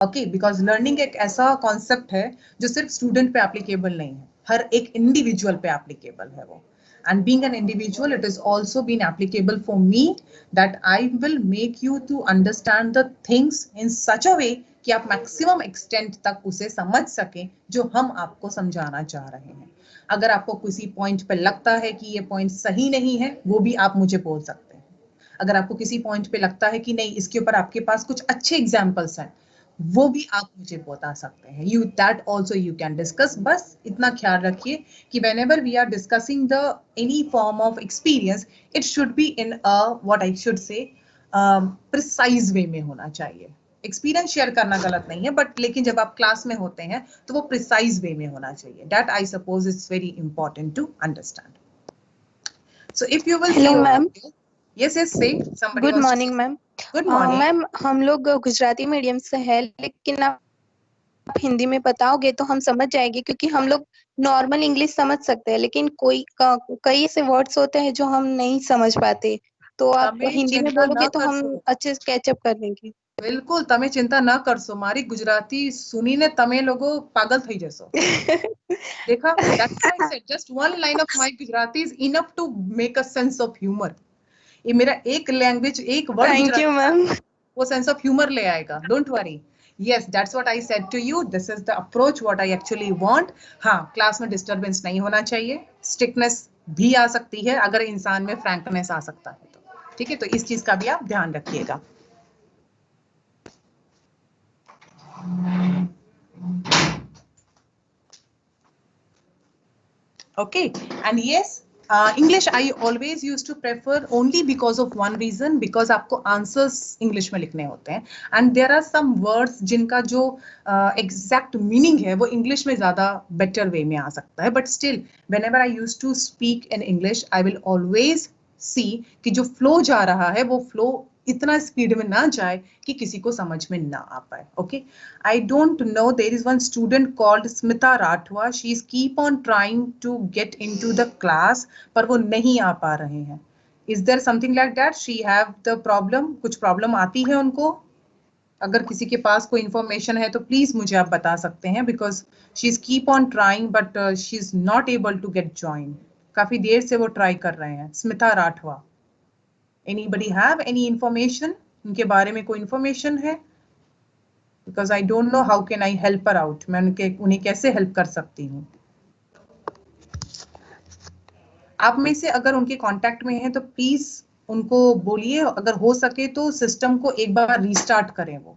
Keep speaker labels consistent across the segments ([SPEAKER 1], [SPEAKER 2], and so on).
[SPEAKER 1] Okay, because learning एक ऐसा concept है जो सिर्फ स्टूडेंट पे एप्लीकेबल नहीं है, हर एक इंडिविजुअल पे एप्लीकेबल है वो. And being an individual, it is also been applicable for me that I will make you to understand the things in such a way कि आप मैक्सिमम एक्सटेंट तक उसे समझ सकें जो हम आपको समझाना चाह रहे हैं. अगर आपको किसी पॉइंट पे लगता है कि ये पॉइंट सही नहीं है, वो भी आप मुझे बोल सकते हैं. अगर आपको किसी पॉइंट पे लगता है कि नहीं, इसके ऊपर आपके पास कुछ अच्छे एग्जाम्पल्स हैं, वो भी आप मुझे बता सकते हैं. You that also you can discuss. बस इतना ख्याल रखिए कि whenever we are discussing the any form of experience, it should be in a what I should say precise way में होना चाहिए. एक्सपीरियंस शेयर करना गलत नहीं है, बट लेकिन जब आप क्लास में होते हैं तो वो प्रिसाइज वे में होना चाहिए. That I suppose it's very important to understand. So if you will
[SPEAKER 2] hello
[SPEAKER 1] say
[SPEAKER 2] ma'am.
[SPEAKER 1] yes, say somebody
[SPEAKER 2] good
[SPEAKER 1] wants to
[SPEAKER 2] morning
[SPEAKER 1] say.
[SPEAKER 2] Ma'am.
[SPEAKER 1] Good morning.
[SPEAKER 2] Ma'am हम लोग गुजराती मीडियम से हैं, लेकिन आप हिंदी में बताओगे तो हम समझ जाएंगे, क्योंकि हम लोग नॉर्मल इंग्लिश समझ सकते हैं, लेकिन कई ऐसे वर्ड्स होते हैं जो हम नहीं समझ पाते. तो आप
[SPEAKER 1] તમે
[SPEAKER 2] हिंदी में
[SPEAKER 1] ચિંતા
[SPEAKER 2] बोलोगे
[SPEAKER 1] ન
[SPEAKER 2] तो हम
[SPEAKER 1] કરશો.
[SPEAKER 2] अच्छे से कैचअप कर लेंगे.
[SPEAKER 1] બિલકુલ તમે ચિંતા ન કરશો. મારી ગુજરાતી સુનીને તમે લોકો પાગલ થઈ જશો. देखा, that's why I said just one line of my Gujarati is enough to make a sense of humor. ये मेरा एक लैंग्वेज, एक word
[SPEAKER 2] thank you
[SPEAKER 1] Gujarati
[SPEAKER 2] ma'am.
[SPEAKER 1] वो सेंस ऑफ ह्यूमर ले आएगा. Don't worry. Yes, that's what I said to you. This is the approach what I actually want. हाँ, class में disturbance नहीं होना चाहिए. स्ट्रिक्टनेस भी आ सकती है अगर इंसान में फ्रैंकनेस आ सकता है तो. ठीक है, तो इस चीज का भी आप ध्यान रखिएगा. Okay, and yes, English I always used to prefer only because of one reason, because आपको answers English में लिखने होते हैं, and there are some words जिनका जो exact meaning है वो English में ज़्यादा better way में आ सकता है, but still whenever I used to speak in English, I will always see कि जो flow जा रहा है वो flow इतना स्पीड में ना जाए कि किसी को समझ में ना आ पाए. Okay, I don't know, there is one student called Smita Rathwa. She is keep on trying to get into the class, पर वो नहीं आ पा रहे हैं. Is there something like that? She have the problem, कुछ प्रॉब्लम आती है उनको? अगर किसी के पास कोई इंफॉर्मेशन है तो प्लीज मुझे आप बता सकते हैं, because she is keep on trying but she is not able to get join. काफी देर से वो ट्राई कर रहे हैं. Smita Rathwa, anybody have any information? उनके बारे में कोई इंफॉर्मेशन है? because I don't know how can I help her out. मैं उन्हें कैसे हेल्प कर सकती हूँ? आप में से अगर उनके कांटेक्ट में हैं तो प्लीज उनको बोलिए, अगर हो सके तो सिस्टम को एक बार रीस्टार्ट करें. वो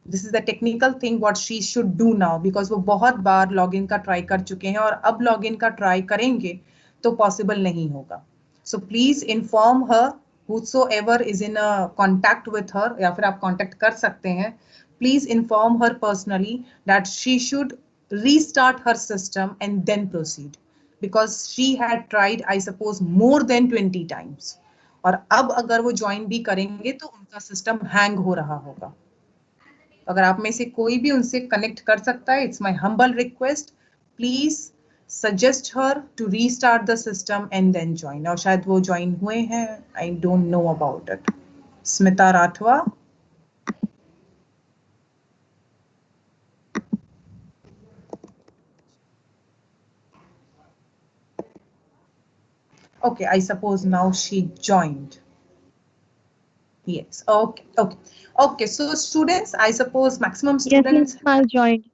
[SPEAKER 1] this is the technical thing what she should do now, because वो बहुत बार लॉगिन का ट्राई कर चुके हैं और अब लॉगिन का ट्राई करेंगे तो पॉसिबल नहीं होगा. So please inform her, whosoever is in a contact with her, या फिर आप कांटेक्ट कर सकते हैं. Please inform her personally that she should restart her system and then proceed, because she had tried, I suppose, more than 20 times. और अब अगर वो ज्वाइन भी करेंगे तो उनका सिस्टम हैंग हो रहा होगा. अगर आप में से कोई भी उनसे कनेक्ट कर सकता है, it's my humble request, please suggest her to restart the system and then join. और शायद वो ज्वाइन हुए हैं, I don't know about it. Smita Rathwa. Okay, I suppose now she joined. Yes, okay. So students, I suppose maximum students.
[SPEAKER 3] Yes, I joined.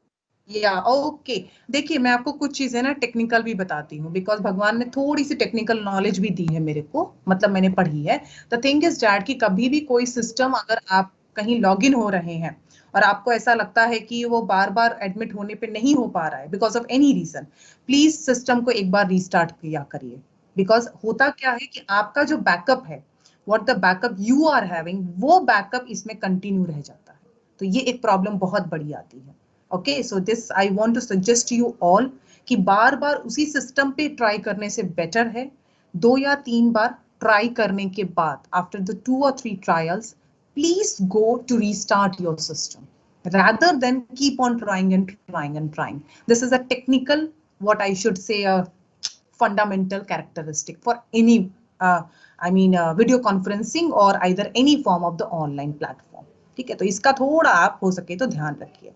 [SPEAKER 1] या okay. देखिए, मैं आपको कुछ चीजें ना टेक्निकल भी बताती हूँ, बिकॉज भगवान ने थोड़ी सी टेक्निकल नॉलेज भी दी है मेरे को, मतलब मैंने पढ़ी है. द थिंग इज दैट कि कभी भी कोई सिस्टम, अगर आप कहीं लॉग इन हो रहे हैं और आपको ऐसा लगता है कि वो बार बार एडमिट होने पे नहीं हो पा रहा है because of any reason, please system को एक बार रीस्टार्ट किया करिए. बिकॉज होता क्या है कि आपका जो बैकअप है, what the backup you are having, वो बैकअप इसमें कंटिन्यू रह जाता है. तो ये एक प्रॉब्लम बहुत बड़ी आती है. Okay, so this I want to suggest you all कि बार बार उसी सिस्टम पे ट्राई करने से बेटर है 2 या 3 बार ट्राई करने के बाद, after the 2 or 3 trials, please go to restart your system rather than keep on trying and trying and trying. This is a technical, what I should say, a fundamental characteristic for any video conferencing or either any form of the online platform. ठीक है, तो इसका थोड़ा आप हो सके तो ध्यान रखिए।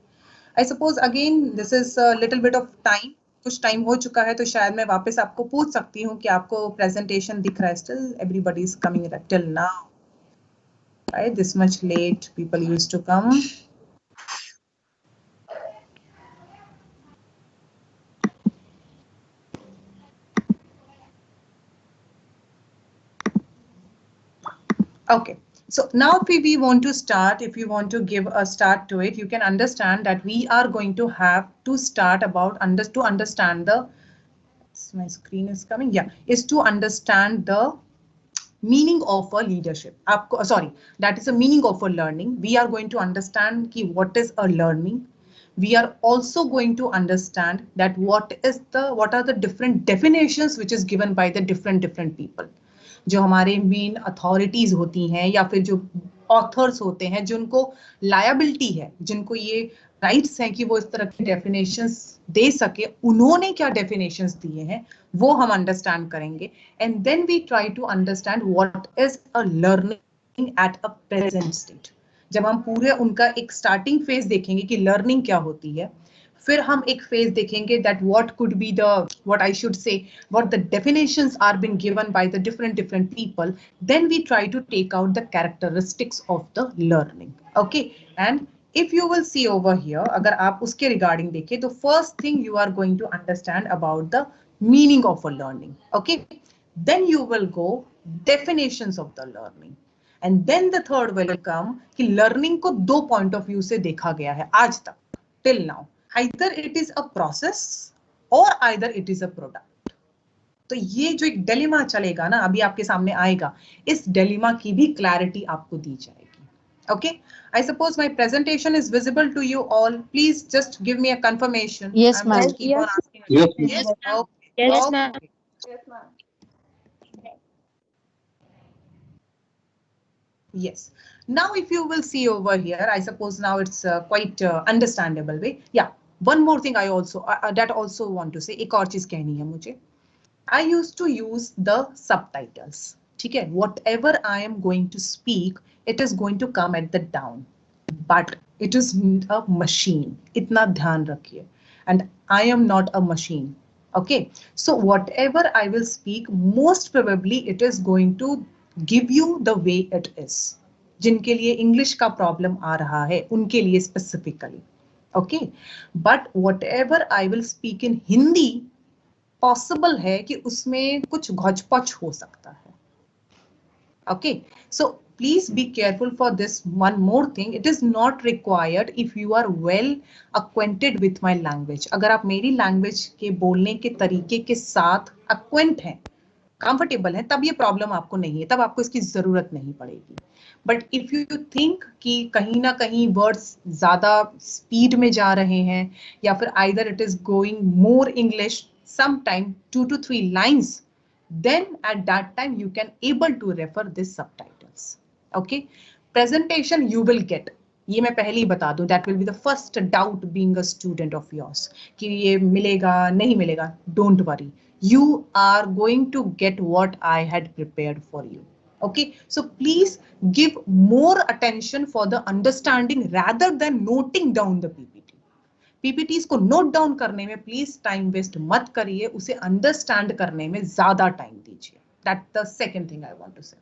[SPEAKER 1] I suppose again this is little bit of time, कुछ टाइम हो चुका है तो शायद मैं वापस आपको पूछ सकती हूँ कि आपको प्रेजेंटेशन दिख रहा है still, everybody is coming till now, right, this much late people used to come. Okay, so now if we want to start, if you want to give a start to it, you can understand that we are going to have to start about to understand the, my screen is coming, yeah, is to understand the meaning of a leadership. आपको sorry, that is a meaning of a learning. We are going to understand कि what is a learning. We are also going to understand that what are the different definitions which is given by the different people. जो हमारे main authorities होती हैं या फिर जो authors होते हैं, जिनको लायबिलिटी है, जिनको ये राइट्स हैं कि वो इस तरह की डेफिनेशंस दे सके, उन्होंने क्या डेफिनेशंस दिए हैं वो हम अंडरस्टैंड करेंगे। And then we try to understand what is a learning at a present state. जब हम पूरे उनका एक स्टार्टिंग फेज देखेंगे कि लर्निंग क्या होती है, फिर हम एक फेज देखेंगे that what could be the, what I should say, what the definitions are been given by the different people, then we try to take out the characteristics of the learning. Okay, and if you will see over here, अगर आप उसके regarding देखें तो first thing you are going to understand about the meaning of a learning. Okay, then you will go definitions of the learning, and then the third will come कि learning को दो point of view से देखा गया है आज तक till now. Either it is a process or either it is a product. तो ये जो एक डिलेमा चलेगा ना, अभी आपके सामने आएगा, इस डिलेमा की भी क्लैरिटी आपको दी जाएगी। Okay, I suppose my presentation is visible to you all. Please just give me a confirmation.
[SPEAKER 3] Yes,
[SPEAKER 1] I'm
[SPEAKER 3] ma'am.
[SPEAKER 1] just keep on asking.
[SPEAKER 4] Yes,
[SPEAKER 1] Yes, ma'am.
[SPEAKER 3] Yes,
[SPEAKER 1] Okay.
[SPEAKER 3] ma'am.
[SPEAKER 2] Yes, ma'am.
[SPEAKER 1] Yes. Now, if you will see over here, I suppose now it's quite understandable way. Yeah. One more thing I also that also want to say. एक और चीज कहनी है मुझे. I used to use the subtitles. ठीक है. Whatever I am going to speak, it is going to come at the down. But it is a machine. इतना ध्यान रखिए. And I am not a machine. Okay. So whatever I will speak, most probably it is going to give you the way it is. जिनके लिए English का problem आ रहा है उनके लिए specifically, okay, but whatever I will speak in Hindi, possible है कि उसमें कुछ घोचपच हो सकता है, okay, so please be careful for this. One more thing, it is not required if you are well acquainted with my language. अगर आप मेरी लैंग्वेज के बोलने के तरीके के साथ अक्वेंट हैं, कंफर्टेबल है, तब ये प्रॉब्लम आपको नहीं है, तब आपको इसकी जरूरत नहीं पड़ेगी। बट इफ यू थिंक कि कहीं ना कहीं वर्ड्स ज्यादा स्पीड में जा रहे हैं या फिर either it is going more English sometime 2 to 3 lines, then at that time you can able to refer this subtitles. Okay, presentation you will get, ये मैं पहले ही बता दूं, that will be the first doubt being a student of yours कि ये मिलेगा नहीं मिलेगा. Don't worry, you are going to get what I had prepared for you. Okay, so please give more attention for the understanding rather than noting down the PPT. PPTs को note down करने में please time waste मत करिए, उसे understand करने में ज्यादा time दीजिए. That the second thing I want to say.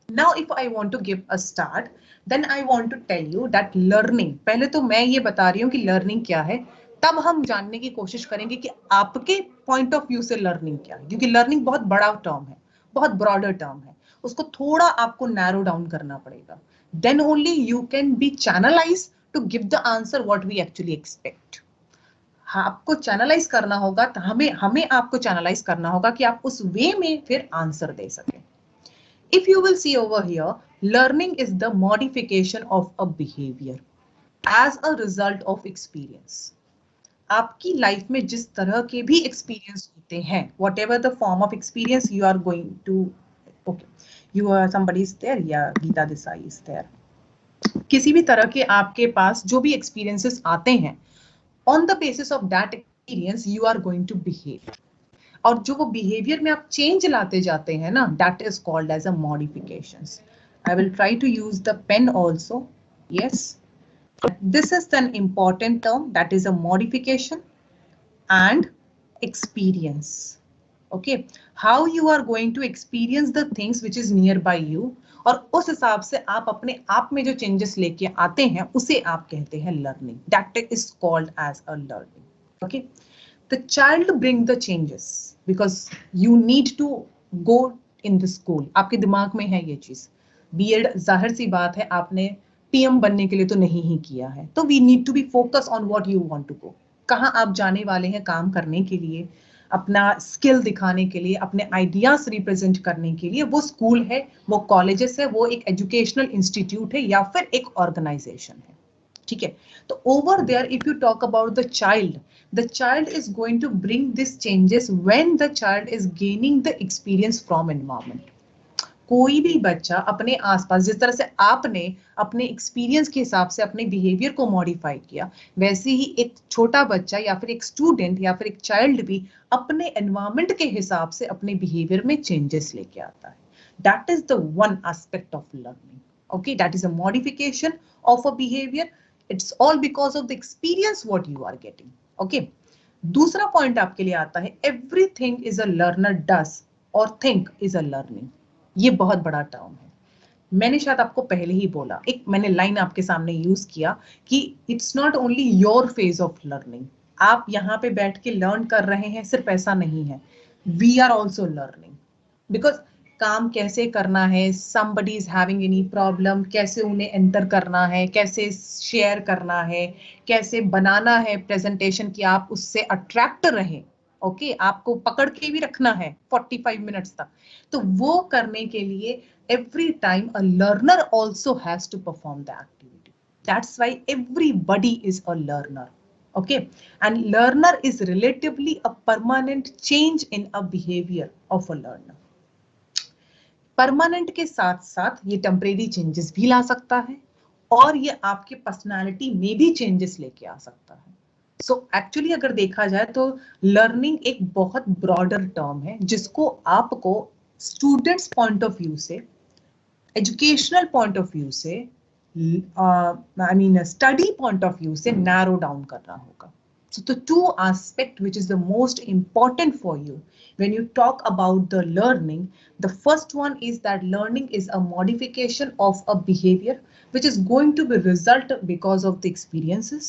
[SPEAKER 1] Now if I want to give a start, then I want to tell you that learning, पहले तो मैं ये बता रही हूँ कि लर्निंग क्या है, तब हम जानने की कोशिश करेंगे कि आपके पॉइंट ऑफ व्यू से लर्निंग क्या है, क्योंकि लर्निंग बहुत बड़ा टर्म है, बहुत ब्रॉडर टर्म है, उसको थोड़ा आपको नैरो डाउन करना पड़ेगा. Then only you can be channelize to give the answer what we actually expect. आपको चैनलाइज करना होगा, तो हमें आपको चैनलाइज करना होगा कि आप उस वे में फिर आंसर दे सकें. If you will see over here, learning is the modification of a behavior as a result of experience. आपकी लाइफ में जिस तरह के भी एक्सपीरियंस होते हैं, whatever the form of experience you are going to, okay, you are somebody is there, yeah, Geeta Desai is there. किसी भी तरह के आपके पास जो भी एक्सपीरियंसेस आते हैं, on the basis of that experience you are going to behave, और जो वो बिहेवियर में आप चेंज लाते जाते हैं ना, that is called as a modifications. I will try to use the pen also. Yes, this is an important term, that is a modification and experience. Okay, how you are going to experience the things which is nearby you, और उस हिसाब से आप अपने आप में जो changes लेके आते हैं उसे आप कहते हैं learning. That is called as a learning. Okay, the child bring the changes because you need to go in the school. आपके दिमाग में है ये चीज. बीएड जाहिर सी बात है आपने पीएम बनने के लिए तो नहीं ही किया है, तो we need to be focus on what you want to go. कहाँ आप जाने वाले हैं काम करने के लिए, अपना स्किल दिखाने के लिए, अपने आइडियाज रिप्रेजेंट करने के लिए. वो स्कूल है, वो कॉलेजेस है, वो एक एजुकेशनल इंस्टीट्यूट है या फिर एक ऑर्गेनाइजेशन है. ठीक है, तो over there if you talk about the child is going to bring this changes when the child is gaining the experience from environment. कोई भी बच्चा अपने आसपास, जिस तरह से आपने अपने एक्सपीरियंस के हिसाब से अपने बिहेवियर को मॉडिफाई किया, वैसे ही एक छोटा बच्चा या फिर एक स्टूडेंट या फिर एक चाइल्ड भी अपने एनवायरमेंट के हिसाब से अपने बिहेवियर में चेंजेस लेके आता है. That is the one aspect of learning. Okay, that is a modification of a behaviour. It's all because of the experience what you are getting. Okay, दूसरा पॉइंट आपके लिए आता है, everything is a learner does और think is a learning. ये बहुत बड़ा term है. मैंने शायद आपको पहले ही बोला, एक मैंने लाइन आपके सामने यूज किया कि it's not only your phase of learning. आप यहाँ पे बैठ के लर्न कर रहे हैं, सिर्फ ऐसा नहीं है. We are also learning because काम कैसे करना है, somebody is having any problem, कैसे उन्हें एंटर करना है, कैसे शेयर करना है, कैसे बनाना है प्रेजेंटेशन कि आप उससे अट्रैक्ट रहें. ओके, आपको पकड़ के भी रखना है 45 मिनट्स तक. तो वो करने के लिए every time a learner also has to perform the activity. That's why everybody is a learner. Okay, and learner is relatively a permanent change in a behavior of a learner. Permanent के साथ साथ ये temporary changes भी ला सकता है और ये आपके पर्सनालिटी में भी चेंजेस लेके आ सकता है. सो एक्चुअली अगर देखा जाए तो लर्निंग एक बहुत ब्रॉडर टर्म है जिसको आपको स्टूडेंट्स पॉइंट ऑफ व्यू से, एजुकेशनल पॉइंट ऑफ व्यू से, I mean study point of view से नैरो डाउन करना होगा. So the two aspect which is the most important for you when you talk about the learning, the first one is that learning is a modification of a behavior which is going to be result because of the experiences.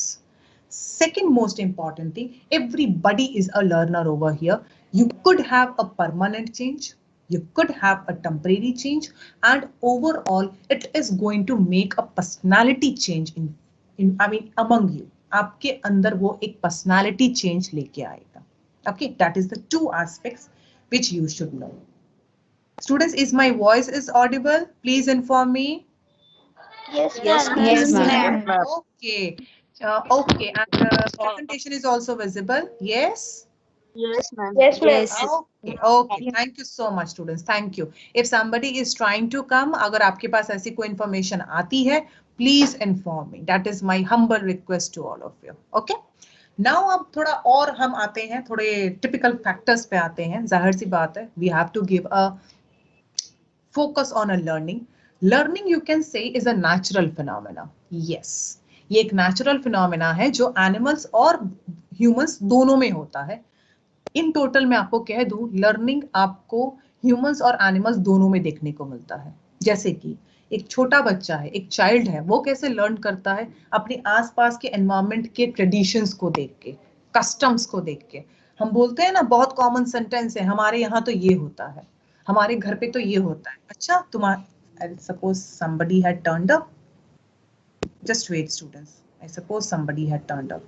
[SPEAKER 1] Second most important thing, everybody is a learner over here. You could have a permanent change, you could have a temporary change, and overall it is going to make a personality change in among you. आपके अंदर वो एक personality change लेके आएगा. Okay, that is the two aspects which you should know. Students, is my voice is Audible? Please inform me.
[SPEAKER 2] Yes, ma'am.
[SPEAKER 1] Okay, okay, and presentation is also visible. Yes.
[SPEAKER 3] Yes, ma'am.
[SPEAKER 1] Okay, okay. Thank you so much, students. Thank you. If somebody is trying to come, अगर आपके पास ऐसी कोई information आती है, please inform me. That is my humble request to all of you. Okay. Now अब थोड़ा और हम आते हैं, थोड़े typical factors पे आते हैं. जाहिर सी बात है, we have to give a focus on a learning. Learning you can say is a natural phenomena. Yes. ये एक natural phenomena है जो animals और humans दोनों में होता है. इन टोटल मैं आपको कह दूं, लर्निंग आपको ह्यूमंस और एनिमल्स दोनों में देखने को मिलता है. जैसे कि एक छोटा बच्चा है, एक चाइल्ड है, वो कैसे लर्न करता है? अपने आसपास के एनवायरनमेंट के ट्रेडिशंस को देख के, कस्टम्स को देख के. हम बोलते हैं ना, बहुत कॉमन सेंटेंस है, हमारे यहाँ तो ये होता है, हमारे घर पे तो ये होता है. अच्छा, तुम्हारा suppose somebody had turned up. Just wait, students. I suppose somebody had turned up.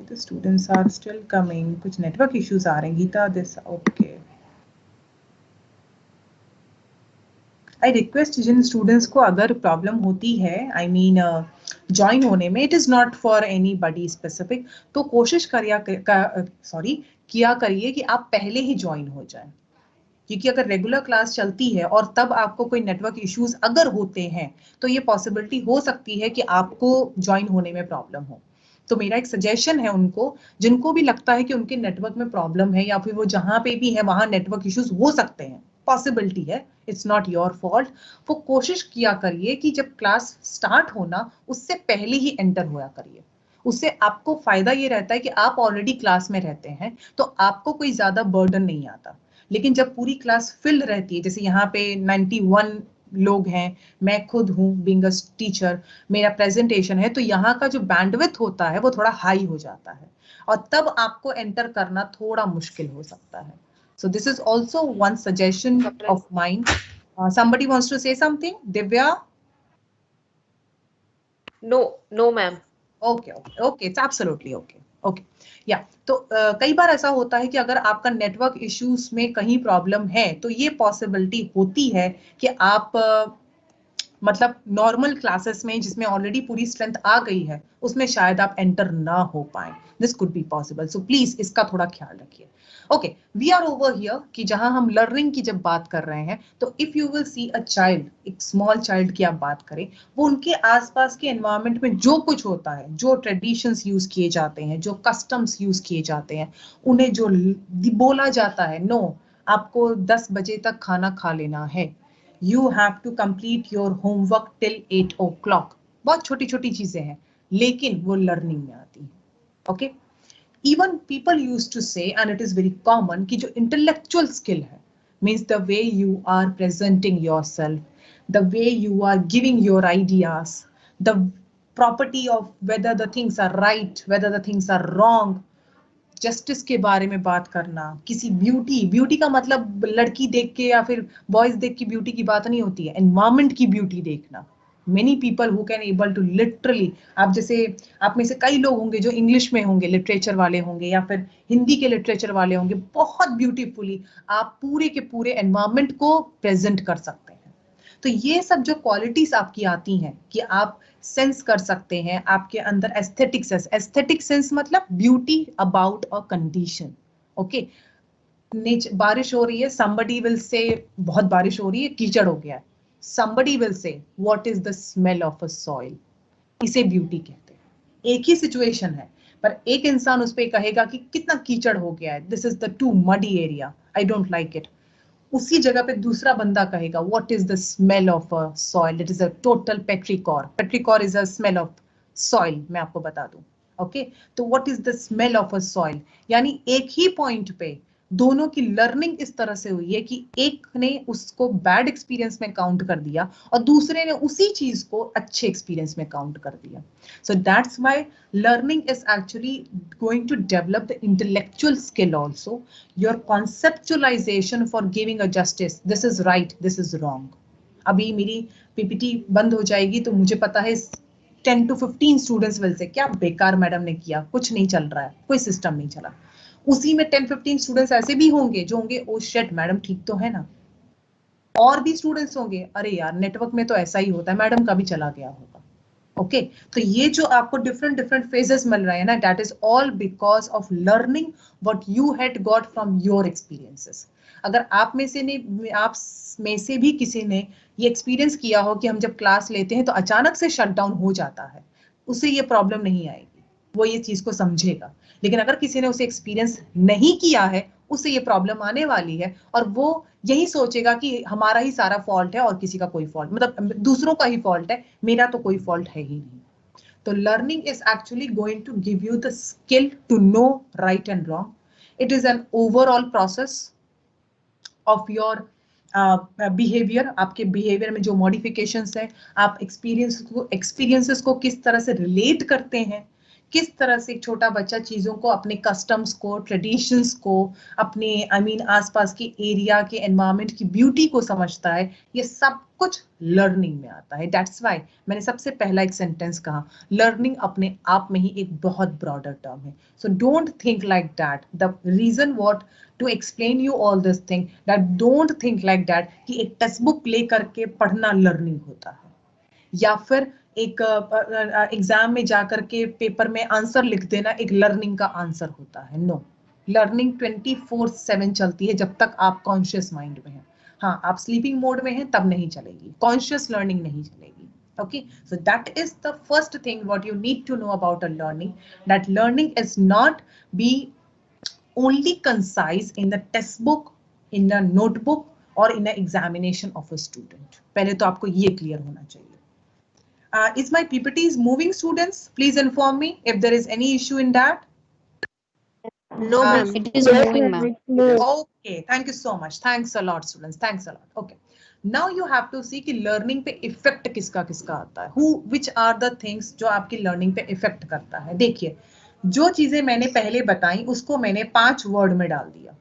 [SPEAKER 1] The students are still coming. कुछ network issues आ रहे हैं. Gita, this okay. I request Jin students को अगर problem होती है, I mean join होने में, it is not for anybody specific. तो कोशिश किया करिए कि आप पहले ही join हो जाएं. क्योंकि अगर रेगुलर क्लास चलती है और तब आपको कोई नेटवर्क इश्यूज अगर होते हैं तो ये पॉसिबिलिटी हो सकती है कि आपको ज्वाइन होने में प्रॉब्लम हो. तो मेरा एक सजेशन है उनको, जिनको भी लगता है कि उनके नेटवर्क में प्रॉब्लम है या फिर वो जहां पे भी है वहां नेटवर्क इश्यूज हो सकते हैं, पॉसिबिलिटी है, इट्स नॉट योर फॉल्ट, वो कोशिश किया करिए कि जब क्लास स्टार्ट होना उससे पहले ही एंटर होया करिए। उससे आपको फायदा ये रहता है कि आप ऑलरेडी क्लास में रहते हैं तो आपको कोई ज्यादा बर्डन नहीं आता। लेकिन जब पूरी क्लास फिल्ड रहती है, जैसे यहाँ पे 91 लोग हैं, मैं खुद हूँ बीइंग अ टीचर, मेरा प्रेजेंटेशन है, तो यहाँ का जो बैंडविड्थ होता है वो थोड़ा हाई हो जाता है और तब आपको एंटर करना थोड़ा मुश्किल हो सकता है। So this is also one suggestion of mine. Somebody wants to say something? Divya?
[SPEAKER 3] No, ma'am.
[SPEAKER 1] Okay, it's absolutely okay. Okay, yeah. तो कई बार ऐसा होता है कि अगर आपका नेटवर्क इश्यूज में कहीं प्रॉब्लम है तो ये पॉसिबिलिटी होती है कि आप मतलब नॉर्मल क्लासेस में जिसमें ऑलरेडी पूरी स्ट्रेंथ आ गई है उसमें शायद आप एंटर ना हो पाए, this could be possible, so please इसका थोड़ा ख्याल रखिए। Okay, we are over here कि जहां हम लर्निंग की जब बात कर रहे हैं तो if you will C a child, एक स्मॉल चाइल्ड की आप बात करें, वो उनके आसपास के एनवायरनमेंट में जो कुछ होता है, जो ट्रेडिशंस यूज किए जाते हैं, जो कस्टम्स यूज किए जाते हैं, उन्हें जो बोला जाता है, नो आपको 10 बजे तक खाना खा लेना है, you have to complete your homework till 8 o'clock, बहुत छोटी छोटी चीजें हैं लेकिन वो लर्निंग में आती है। Okay, even people use to say, and it is very common, कि जो इंटेलेक्चुअल स्किल है means the way you are presenting yourself, the way you are giving your ideas, the property of whether the things are right, whether the things are wrong, justice के बारे में बात करना, किसी beauty का मतलब लड़की देख के या फिर बॉयज देख के ब्यूटी की बात नहीं होती है, एनवायरमेंट की ब्यूटी देखना। Many people who can able to literally, आप जैसे, आप में से कई लोग होंगे जो इंग्लिश में होंगे, लिटरेचर वाले होंगे या फिर हिंदी के लिटरेचर वाले होंगे, बहुत ब्यूटीफुली आप पूरे के पूरे एनवायरमेंट को प्रेजेंट कर सकते हैं। तो ये सब जो क्वालिटीज आपकी आती हैं कि आप सेंस कर सकते हैं, आपके अंदर एस्थेटिक सेंस मतलब beauty about a condition. Okay, बारिश हो रही है, somebody will say बहुत बारिश हो रही है, कीचड़ हो गया है, somebody will say what is the smell of a soil, इसे ब्यूटी कहते हैं। एक ही सिचुएशन है पर एक इंसान उस पर कहेगा कि कितना कीचड़ हो गया है, this is the too muddy area, I don't like it. उसी जगह पे दूसरा बंदा कहेगा what is the smell of a soil, it is a total petrichor is a smell of soil, मैं आपको बता दूं। ओके, तो what is the smell of a soil, यानी एक ही पॉइंट पे दोनों की लर्निंग इस तरह से हुई है कि एक ने उसको बैड एक्सपीरियंस में काउंट कर दिया और दूसरे ने उसी चीज को अच्छे एक्सपीरियंस में काउंट कर दिया। So that's why learning is actually going to develop the intellectual skill also, your conceptualization for giving a justice, this is right, this is wrong। अभी मेरी पीपीटी बंद हो जाएगी तो मुझे पता है 10 to 15 स्टूडेंट्स विल से क्या बेकार मैडम ने किया, कुछ नहीं चल रहा है, कोई सिस्टम नहीं चला। उसी में 10-15 स्टूडेंट्स ऐसे भी होंगे जो होंगे ओ शिट मैडम ठीक तो है ना, और भी स्टूडेंट्स होंगे अरे यार नेटवर्क में तो ऐसा ही होता है, मैडम का भी चला गया होगा। ओके, तो ये जो आपको डिफरेंट डिफरेंट फेजेस मिल रहे हैं ना, that is all because of learning what you had got from your experiences. अगर आप में से भी किसी ने ये एक्सपीरियंस किया हो कि हम जब क्लास लेते हैं तो अचानक से शट डाउन हो जाता है, उससे ये प्रॉब्लम नहीं आएगी, वो ये चीज को समझेगा। लेकिन अगर किसी ने उसे एक्सपीरियंस नहीं किया है उससे ये प्रॉब्लम आने वाली है और वो यही सोचेगा कि हमारा ही सारा फॉल्ट है और किसी का कोई फॉल्ट, मतलब दूसरों का ही फॉल्ट है, मेरा तो कोई फॉल्ट है ही नहीं। तो learning is actually going to give you the skill to know right and wrong. It is an overall process of your behaviour, आपके बिहेवियर में जो मॉडिफिकेशंस है, आप एक्सपीरियंसेस को किस तरह से रिलेट करते हैं, किस तरह से एक छोटा बच्चा चीजों को, अपने कस्टम्स को, ट्रेडिशंस को, अपने आसपास के एरिया के एनवायरनमेंट की ब्यूटी को समझता है, ये सब कुछ लर्निंग में आता है। दैट्स व्हाई मैंने सबसे पहला एक सेंटेंस कहा, लर्निंग अपने आप में ही एक बहुत ब्रॉडर टर्म है। So don't think like that, the reason what to explain you all this thing, that don't think like that कि एक टेक्स्ट बुक लेकर के पढ़ना लर्निंग होता है या फिर एक एग्जाम में जाकर के पेपर में आंसर लिख देना एक लर्निंग का आंसर होता है। नो, लर्निंग 24/7 चलती है जब तक आप कॉन्शियस माइंड में हैं। हाँ, आप स्लीपिंग मोड में हैं तब नहीं चलेगी, कॉन्शियस लर्निंग नहीं चलेगी। Okay, so that is the first thing what you need to know about a learning, that learning is not be only concise in the test book, in the notebook or in the examination of a student. पहले तो आपको ये clear होना चाहिए. Is my PPT is moving, students? Please inform me if there is any issue in that.
[SPEAKER 3] No, ma'am.
[SPEAKER 4] It is moving, ma'am.
[SPEAKER 1] Okay, thank you so much. Thanks a lot, students. Thanks a lot. Okay. Now you have to see कि learning पे effect किसका किसका आता है. Which are the things जो आपकी learning पे effect करता है. देखिए, जो चीजें मैंने पहले बताई उसको मैंने 5 word में डाल दिया.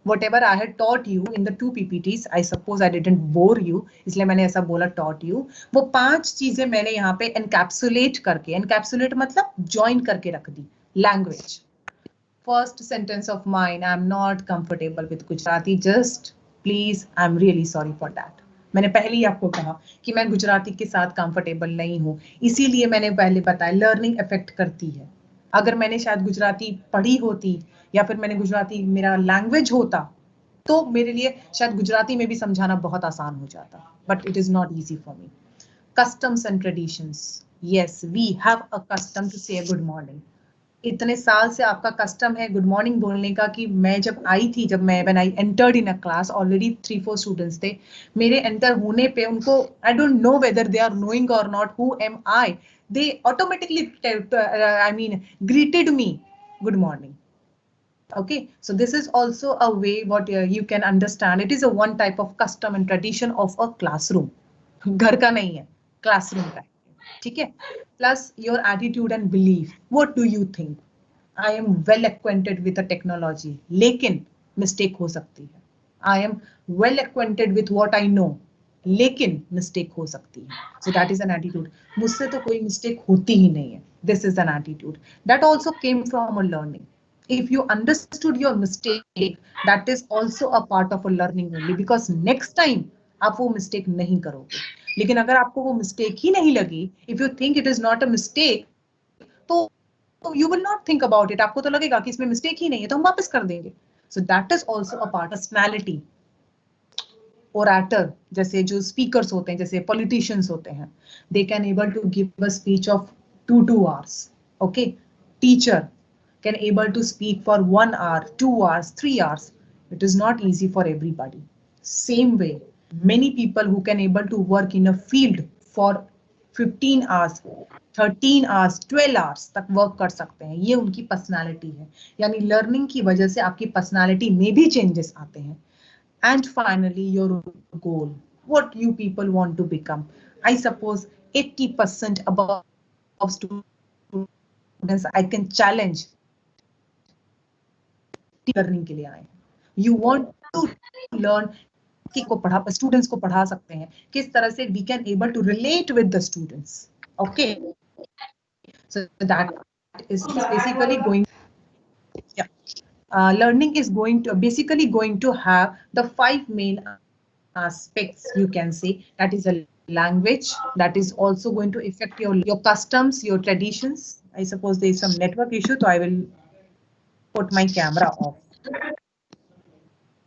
[SPEAKER 1] Whatever I had taught you in the 2 PPTs, I suppose I didn't bore you, इसलिए मैंने ऐसा बोला taught you. वो 5 चीजें मैंने यहाँ पे encapsulate करके, encapsulate मतलब join करके रख दी. Language. First sentence of mine, I'm not comfortable with Gujarati. Just please, I'm really sorry for that. मैंने पहले ही आपको कहा कि मैं गुजराती के साथ कंफर्टेबल नहीं हूँ, इसीलिए मैंने पहले बताया लर्निंग अफेक्ट करती है. अगर मैंने शायद गुजराती पढ़ी होती या फिर मैंने गुजराती मेरा लैंग्वेज होता तो मेरे लिए शायद गुजराती में भी समझाना बहुत आसान हो जाता. But it is not easy for me. Customs and traditions. Yes, we have a custom to say good morning. इतने साल से आपका कस्टम है गुड मॉर्निंग बोलने का कि मैं जब आई थी, जब मैं when I entered in a class, already 3-4 students थे. मेरे एंटर होने पे उनको I don't know whether they are knowing or not who am I, they automatically I mean greeted me good morning. Okay, so this is also a way what you can understand. It is a one type of custom and tradition of a classroom. घर का नहीं है, classroom का है. ठीक है. Plus your attitude and belief. What do you think? I am well acquainted with the technology. लेकिन mistake हो सकती है. I am well acquainted with what I know. लेकिन mistake हो सकती है. So that is an attitude. मुझसे तो कोई mistake होती ही नहीं है. This is an attitude. That also came from a learning. If you understood your mistake, that is also a part of a learning only, because next time आप वो mistake नहीं करोगे. लेकिन अगर आपको वो mistake ही नहीं लगी, if you think it is not a mistake, तो you will not think about it. आपको तो लगेगा कि इसमें mistake ही नहीं है, तो हम वापस कर देंगे. So that is also a part of personality. Orator, जैसे जो speakers होते हैं, जैसे politicians होते हैं, they can able to give a speech of 2 hours. Okay, teacher can able to speak for 1 hour, 2 hours, 3 hours. It is not easy for everybody. Same way, many people who can able to work in a field for 15 hours, 13 hours, 12 hours तक work कर सकते हैं. ये उनकी personality है. यानी learning की वजह से आपकी पर्सनालिटी में भी चेंजेस आते हैं. And finally, your goal. What you people want to become. I suppose 80% above students I can challenge learning के लिए आए हैं. You want to learn कि को पढ़ा स्टूडेंट्स को पढ़ा सकते हैं, किस तरह से we can able to relate with the students. Okay, so that is basically going, yeah, learning is going to basically going to have the 5 main aspects, you can say. That is a language, that is also going to affect your customs, your traditions. I suppose there is some network issue, so I will put my camera off.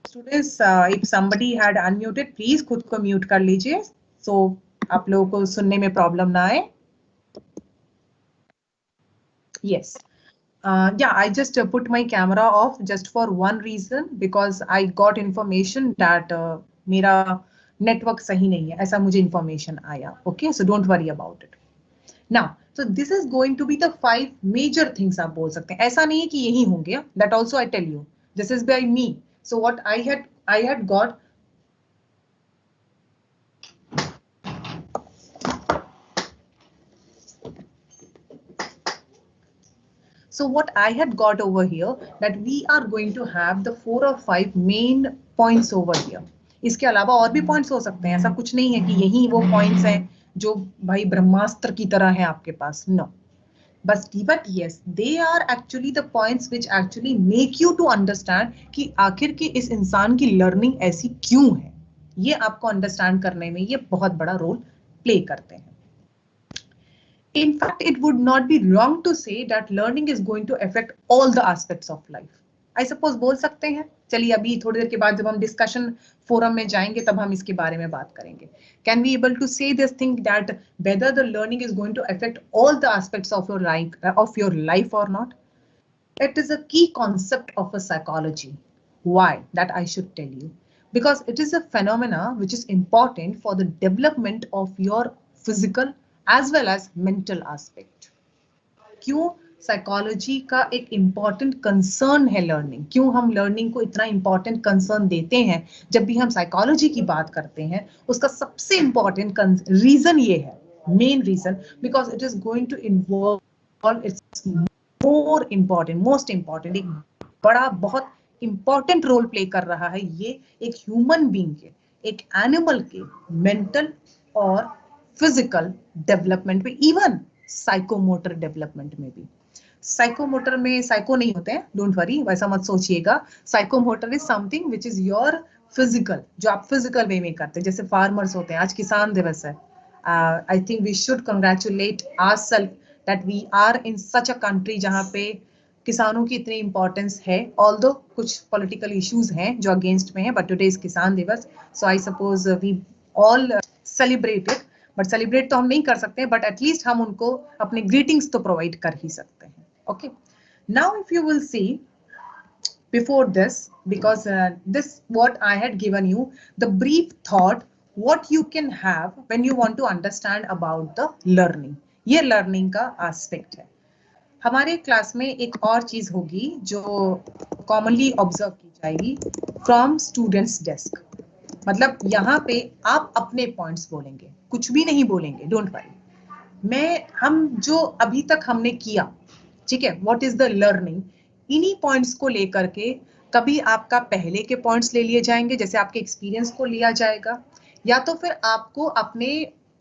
[SPEAKER 1] Students, if somebody had unmuted, please खुद को mute कर लीजिए, so आप लोगों को सुनने में problem ना आए. Yes. Yeah, I just put my camera off just for one reason, because I got information that मेरा network सही नहीं है, ऐसा मुझे information आया. Okay, so don't worry about it. Now, so this is going to be the 5 major things आप बोल सकते हैं. ऐसा नहीं है कि यही होंगे. That also I tell you. This is by me. So what I had got. So what I had got over here, that we are going to have the 4 or 5 main points over here. इसके अलावा और भी points हो सकते हैं. ऐसा कुछ नहीं है कि यही वो points हैं जो भाई ब्रह्मास्त्र की तरह है आपके पास. No. But yes, they are actually the points which actually make you to understand कि आखिर की इस इंसान की learning ऐसी क्यों है. ये आपको understand करने में ये बहुत बड़ा role play करते हैं. In fact, it would not be wrong to say that learning is going to affect all the aspects of life. I suppose बोल सकते हैं चलिए अभी थोड़ी देर के बाद जब हम डिस्कशन फोरम में जाएंगे तब हम इसके बारे में बात करेंगे. Can we able to say this thing that whether the learning is going to affect all the aspects of your life or not? It is a key concept of a psychology. Why? That I should tell you. Because it is a phenomena which is important for the development of your physical as well as mental aspect. क्यों psychology का एक important concern है learning, क्यों हम learning को इतना important concern देते हैं जब भी हम साइकोलॉजी की बात करते हैं, उसका सबसे इम्पॉर्टेंट रीजन ये है, main reason, because it is going to involve it's more important, most important, एक बड़ा बहुत इम्पॉर्टेंट रोल प्ले कर रहा है ये एक ह्यूमन बीइंग के, एक एनिमल के मेंटल और फिजिकल डेवलपमेंट में, इवन साइकोमोटर डेवलपमेंट में भी. साइकोमोटर में साइको नहीं होते हैं, डोंट वरी, वैसा मत सोचिएगा. Psychomotor is something which is your physical, जो आप फिजिकल वे में करते हैं. जैसे फार्मर्स होते हैं, आज किसान दिवस है. I think we should congratulate ourselves that we are in such a country जहां पे किसानों की इतनी इंपॉर्टेंस है. ऑल्दो कुछ पॉलिटिकल इश्यूज हैं जो अगेंस्ट में है, but today is Kisan Diwas, so I suppose we all celebrate it. But celebrate तो हम नहीं कर सकते, बट एटलीस्ट हम उनको अपने ग्रीटिंग्स तो प्रोवाइड कर ही सकते हैं. Okay, now if you will see before this, because this what I had given you the brief thought what you can have when you want to understand about the learning. ये learning का aspect है. हमारे class में एक और चीज होगी जो कॉमनली ऑब्जर्व की जाएगी फ्रॉम स्टूडेंट्स डेस्क. मतलब यहाँ पे आप अपने पॉइंट्स बोलेंगे, कुछ भी नहीं बोलेंगे, डोंट वरी. हम जो अभी तक हमने किया, ठीक है, व्हाट इज द लर्निंग, इन्हीं पॉइंट्स को लेकर के कभी आपका पहले के पॉइंट्स ले लिए जाएंगे, जैसे आपके एक्सपीरियंस को लिया जाएगा, या तो फिर आपको अपने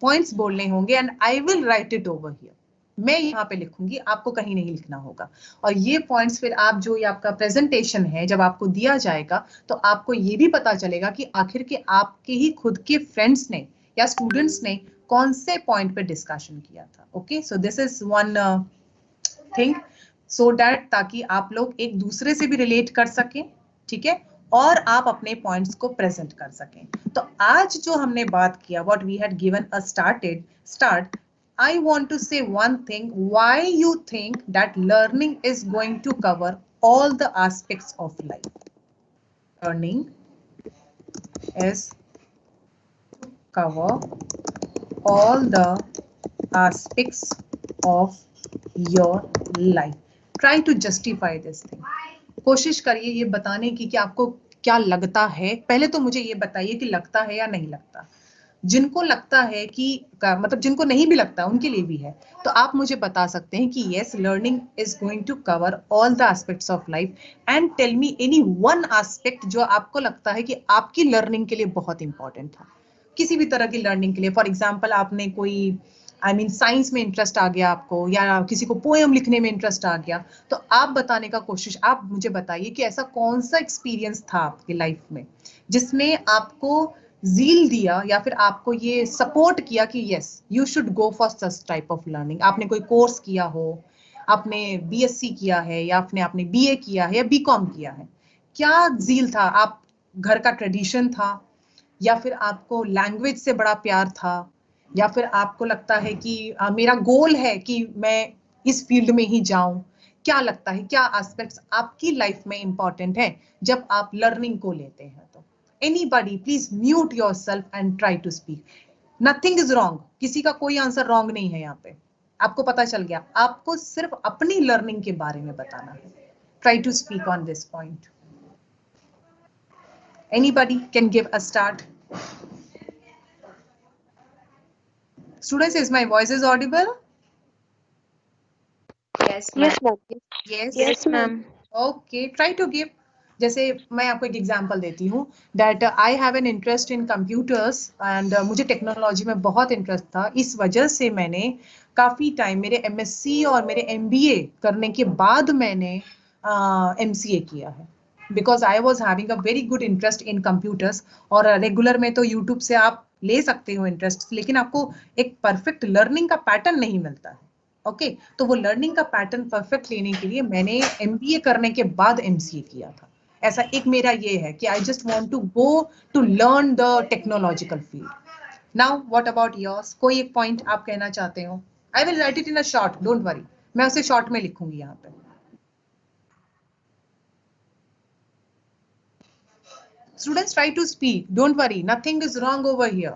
[SPEAKER 1] पॉइंट्स बोलने होंगे and I will write it over here. मैं यहाँ पे लिखूंगी, आपको कहीं नहीं लिखना होगा. और ये पॉइंट्स फिर आप जो ये आपका प्रेजेंटेशन है जब आपको दिया जाएगा तो आपको ये भी पता चलेगा कि आखिर के आपके ही खुद के फ्रेंड्स ने या स्टूडेंट्स ने कौन से पॉइंट पे डिस्कशन किया था. Okay, so this is one thing, so that ताकि आप लोग एक दूसरे से भी रिलेट कर सकें, ठीक है, और आप अपने पॉइंट्स को प्रेजेंट कर सकें. तो आज जो हमने बात किया, what we had given a start, I want to say one thing, why you think that learning is going to cover all the aspects of life. Learning is to cover all the aspects of your life. Try to justify this thing. कोशिश करिए ये बताने की कि आपको क्या लगता है. पहले तो मुझे ये बताइए कि लगता है या नहीं लगता. जिनको लगता है कि मतलब जिनको नहीं भी लगता उनके लिए भी है, तो आप मुझे बता सकते हैं कि yes, learning is going to cover all the aspects of life, and tell me any one aspect जो आपको लगता है कि आपकी लर्निंग के लिए बहुत इंपॉर्टेंट था, किसी भी तरह की लर्निंग के लिए. फॉर एग्जाम्पल, आपने कोई साइंस में इंटरेस्ट आ गया आपको, या किसी को पोएम लिखने में इंटरेस्ट आ गया, तो आप बताने का कोशिश, आप मुझे बताइए कि ऐसा कौन सा एक्सपीरियंस था आपकी लाइफ में जिसने आपको ज़ील दिया या फिर आपको ये सपोर्ट किया कि yes, you should go for such type of learning. आपने कोई कोर्स किया हो, आपने बीएससी किया है, या आपने बीए किया है या बीकॉम किया है, क्या ज़ील था? आप घर का ट्रेडिशन था, या फिर आपको लैंग्वेज से बड़ा प्यार था, या फिर आपको लगता है कि मेरा गोल है कि मैं इस फील्ड में ही जाऊं. क्या लगता है, क्या एस्पेक्ट्स आपकी लाइफ में इंपॉर्टेंट है जब आप लर्निंग को लेते हैं? तो anybody please mute yourself and try to speak. Nothing is wrong. किसी का कोई आंसर रॉन्ग नहीं है यहाँ पे. आपको पता चल गया, आपको सिर्फ अपनी लर्निंग के बारे में बताना है. Try to speak on this point. Anybody can give a start. Students, is my voice is audible?
[SPEAKER 3] Yes, ma'am.
[SPEAKER 2] Yes, ma'am.
[SPEAKER 1] Okay, try to give. जैसे मैं आपको एक एग्जांपल देती हूँ, that I have an interest in computers and मुझे technology में बहुत interest था. इस वजह से मैंने काफ़ी टाइम, मेरे एमएससी और मेरे एमबीए करने के बाद मैंने एमसीए किया है, because I was having a very good interest in computers. और रेगुलर में तो यूट्यूब से आप ले सकते हो इंटरेस्ट, लेकिन आपको एक परफेक्ट लर्निंग का पैटर्न नहीं मिलता है. ओके, तो वो लर्निंग का पैटर्न परफेक्ट लेने के लिए मैंने एमबीए करने के बाद एमसीए किया था. ऐसा एक मेरा ये है कि I just want to go to learn the technological field. Now what about yours? कोई एक पॉइंट आप कहना चाहते हो? I will write it in a short, don't worry. मैं उसे शॉर्ट में लिखूंगी यहाँ पे. Students, try to speak. Don't worry, nothing is wrong over here.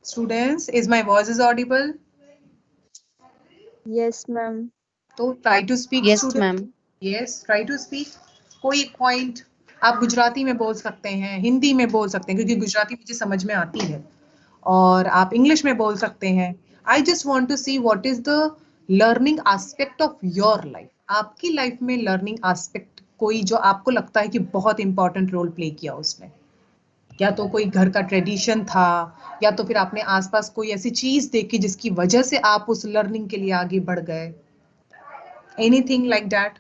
[SPEAKER 1] Students, is my voice is audible?
[SPEAKER 2] Yes, ma'am.
[SPEAKER 1] तो try to speak.
[SPEAKER 2] Yes,
[SPEAKER 1] student.
[SPEAKER 2] ma'am.
[SPEAKER 1] Yes, try to speak. कोई एक point आप गुजराती में बोल सकते हैं, हिंदी में बोल सकते हैं क्योंकि गुजराती मुझे समझ में आती है, और आप इंग्लिश में बोल सकते हैं. I just want to see what is the learning aspect of your life. आपकी लाइफ में लर्निंग एस्पेक्ट कोई जो आपको लगता है कि बहुत इंपॉर्टेंट रोल प्ले किया उसने, या तो कोई घर का ट्रेडिशन था, या तो फिर आपने आसपास कोई ऐसी चीज देखी जिसकी वजह से आप उस लर्निंग के लिए आगे बढ़ गए. Anything like that?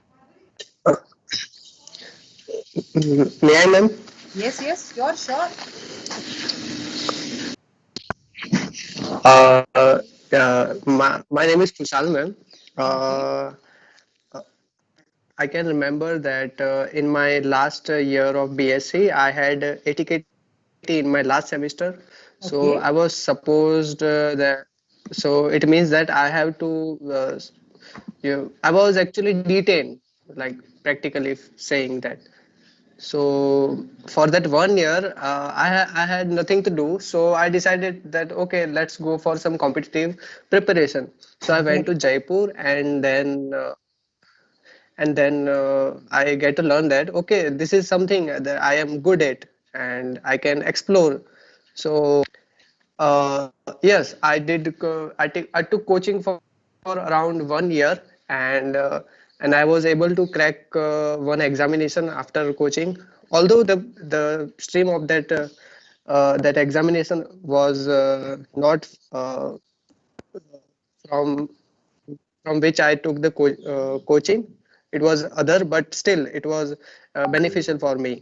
[SPEAKER 4] May I, ma'am?
[SPEAKER 1] Yes, yes, sure.
[SPEAKER 4] My name is Kushal, ma'am. I can remember that in my last year of BSc, I had 80 KT in my last semester. So
[SPEAKER 1] Okay.
[SPEAKER 4] I was supposed that. So it means that I have to. I was actually detained, like practically saying that. So for that 1 year, I had nothing to do. So I decided that okay, let's go for some competitive preparation. So I went to Jaipur, and then I get to learn that okay, this is something that I am good at and I can explore. So yes, I took coaching for around 1 year, and I was able to crack one examination after coaching. Although the stream of that examination was not from which I took the coaching. It was other, but still it was beneficial for me.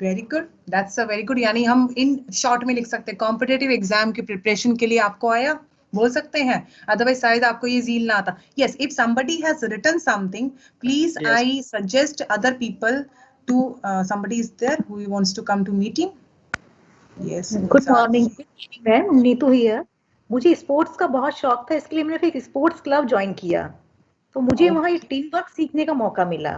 [SPEAKER 1] Very good, that's a very good. यानी हम in short में लिख सकते हैं competitive exam की preparation के लिए आपको आया, बोल सकते हैं. अदरवाइज शायद आपको ये ज़ील ना आता. Yes, if somebody has written something, please
[SPEAKER 4] Yes.
[SPEAKER 1] I suggest other people to somebody is there who wants to come to meeting. Yes.
[SPEAKER 5] Good morning ma'am, Neetu here. मुझे स्पोर्ट्स का बहुत शौक था, इसके लिए मैंने फिर एक स्पोर्ट्स क्लब ज्वाइन किया, तो मुझे वहाँ एक टीम वर्क सीखने का मौका मिला.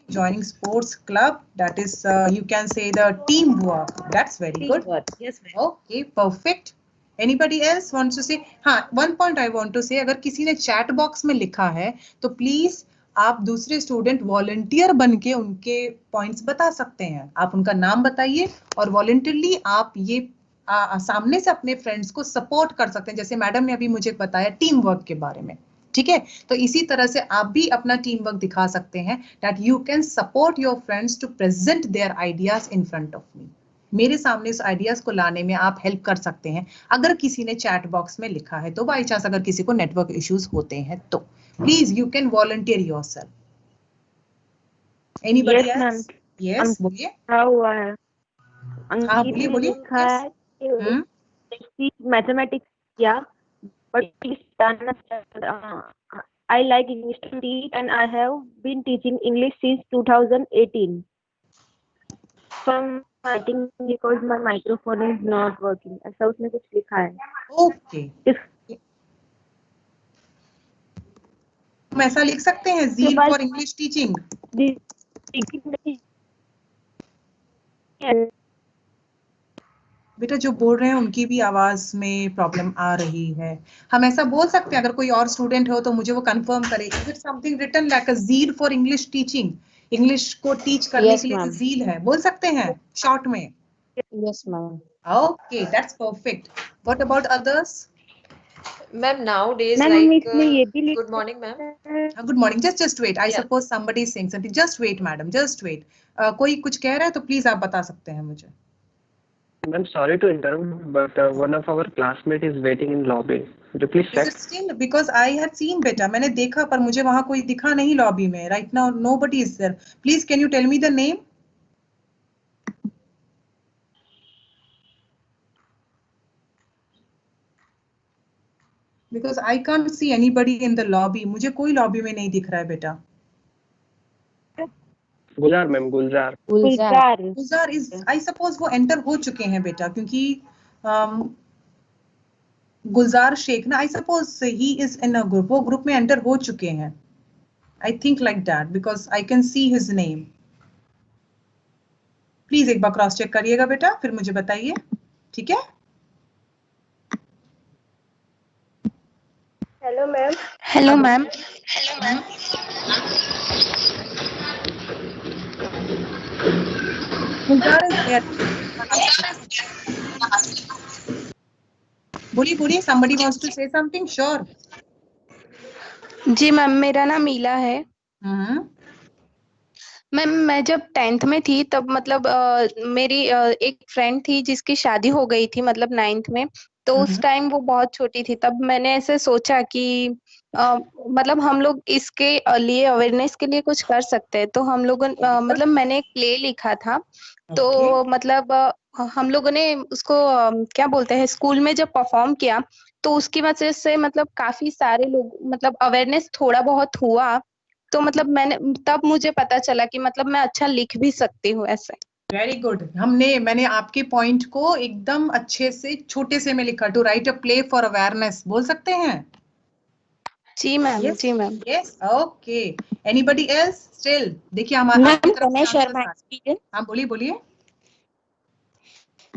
[SPEAKER 1] Joining sports club, that is you can say the teamwork. That's very good.
[SPEAKER 5] Yes, ma'am.
[SPEAKER 1] Okay, perfect. Anybody else wants to say? हाँ, one point I want to say, अगर किसी ने chat box में लिखा है तो प्लीज आप दूसरे स्टूडेंट वॉलंटियर बन के उनके पॉइंट्स बता सकते हैं. आप उनका नाम बताइए और वॉलंटियरली आप ये सामने से अपने फ्रेंड्स को सपोर्ट कर सकते हैं, जैसे मैडम ने अभी मुझे बताया टीम वर्क के बारे में. ठीक है, तो इसी तरह से आप भी अपना टीम वर्क दिखा सकते हैं, that you can support your friends to present their ideas in front of me. मेरे सामने इस आइडियाज को लाने में आप हेल्प कर सकते हैं. अगर किसी ने चैट बॉक्स में लिखा है तो बाई चांस अगर किसी को नेटवर्क इश्यूज होते हैं तो please you can volunteer yourself. Anybody
[SPEAKER 2] Yes, ma'am.
[SPEAKER 1] Else? Yes, बोलिए.
[SPEAKER 2] क्या हुआ है?
[SPEAKER 1] हाँ, बोलिए, बोलिए.
[SPEAKER 2] लिखा है
[SPEAKER 1] हम्म.
[SPEAKER 2] मैथमेटिक्स किया, but I like English to teach and I have been teaching English since 2018. So I'm writing because my microphone is not working. ऐसा उसने कुछ लिखा है.
[SPEAKER 1] ओके, हम ऐसा लिख सकते हैं, ज़ील फॉर इंग्लिश टीचिंग. बेटा जो बोल रहे हैं उनकी भी आवाज में प्रॉब्लम आ रही है. हम ऐसा बोल सकते हैं, अगर कोई और स्टूडेंट हो तो मुझे वो कंफर्म करे. Is it something written like a zeal for English teaching? English को टीच करने
[SPEAKER 2] Yes,
[SPEAKER 1] के लिए जो
[SPEAKER 2] ma'am.
[SPEAKER 1] ज़ील है, बोल सकते हैं शॉर्ट में.
[SPEAKER 2] Yes, ma'am.
[SPEAKER 1] Okay, that's perfect. What about others?
[SPEAKER 3] Ma'am, nowadays,
[SPEAKER 2] Ma'am,
[SPEAKER 3] like,
[SPEAKER 2] इसमें ये भी लिख
[SPEAKER 3] good morning, ma'am.
[SPEAKER 1] Good morning. Just wait, I
[SPEAKER 3] Yeah.
[SPEAKER 1] Suppose somebody is saying something. Just wait madam, just wait. कोई कुछ कह रहा है तो प्लीज आप बता सकते हैं मुझे.
[SPEAKER 4] Ma'am, sorry to interrupt, but one of our classmate is waiting in lobby. Could you please
[SPEAKER 1] Is
[SPEAKER 4] check?
[SPEAKER 1] it still? Because I had seen बेटा, मैंने देखा पर मुझे वहाँ कोई दिखा नहीं लॉबी में. Right now nobody is there. Please can you tell me the name? Because I can't see anybody in the lobby. मुझे कोई lobby में नहीं दिख रहा है बेटा.
[SPEAKER 4] Gulzar ma'am, Gulzar.
[SPEAKER 6] Gulzar.
[SPEAKER 1] Gulzar is, I suppose वो enter हो चुके हैं बेटा, क्योंकि गुलजार शेख ना, I suppose he is in a group, वो group में enter हो चुके हैं. I think like that because I can see his name. Please एक बार क्रॉस चेक करिएगा बेटा, फिर मुझे बताइए, ठीक है?
[SPEAKER 6] Hello ma'am.
[SPEAKER 2] Hello ma'am.
[SPEAKER 1] Gulzar is there. बोलिए, somebody wants to say something, sure.
[SPEAKER 2] जी मैम, मेरा नाम मीला है। मैम मैं जब 10th में थी तब मतलब मेरी एक फ्रेंड थी जिसकी शादी हो गई थी, मतलब 9th में। तो उस टाइम वो बहुत छोटी थी, तब मैंने ऐसे सोचा कि मतलब हम लोग इसके लिए अवेयरनेस के लिए कुछ कर सकते हैं। तो हम लोगों मतलब मैंने एक प्ले लिखा था। तो मतलब हम लोगों ने उसको क्या बोलते हैं, स्कूल में जब परफॉर्म किया तो उसकी वजह से मतलब काफी सारे लोग मतलब अवेयरनेस थोड़ा बहुत हुआ। तो मतलब तब मुझे पता चला कि मतलब मैं अच्छा लिख भी सकती हूँ ऐसे।
[SPEAKER 1] Very good. मैंने आपके पॉइंट को एकदम अच्छे से छोटे से में लिखा, to write a play for awareness, बोल सकते हैं?
[SPEAKER 2] जी मैम।
[SPEAKER 1] Yes,
[SPEAKER 2] जी ma'am.
[SPEAKER 1] yes, okay. Anybody else? Still, देखिए हमारे आपकी तरफ से
[SPEAKER 7] शर्मा
[SPEAKER 1] answers
[SPEAKER 7] experience.
[SPEAKER 1] हाँ बोलिए।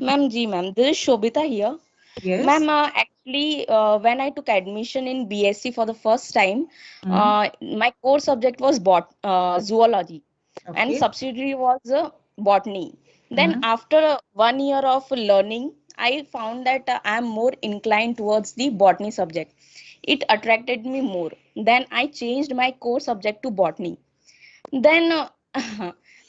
[SPEAKER 7] Ma'am, ji ma'am, this is Shobita here.
[SPEAKER 1] Yes.
[SPEAKER 7] Ma'am, actually, when I took admission in BSc for the first time, my core subject was zoology, and
[SPEAKER 1] Okay.
[SPEAKER 7] subsidiary was botany. Then after 1 year of learning, I found that I am more inclined towards the botany subject. It attracted me more. Then I changed my core subject to botany. Then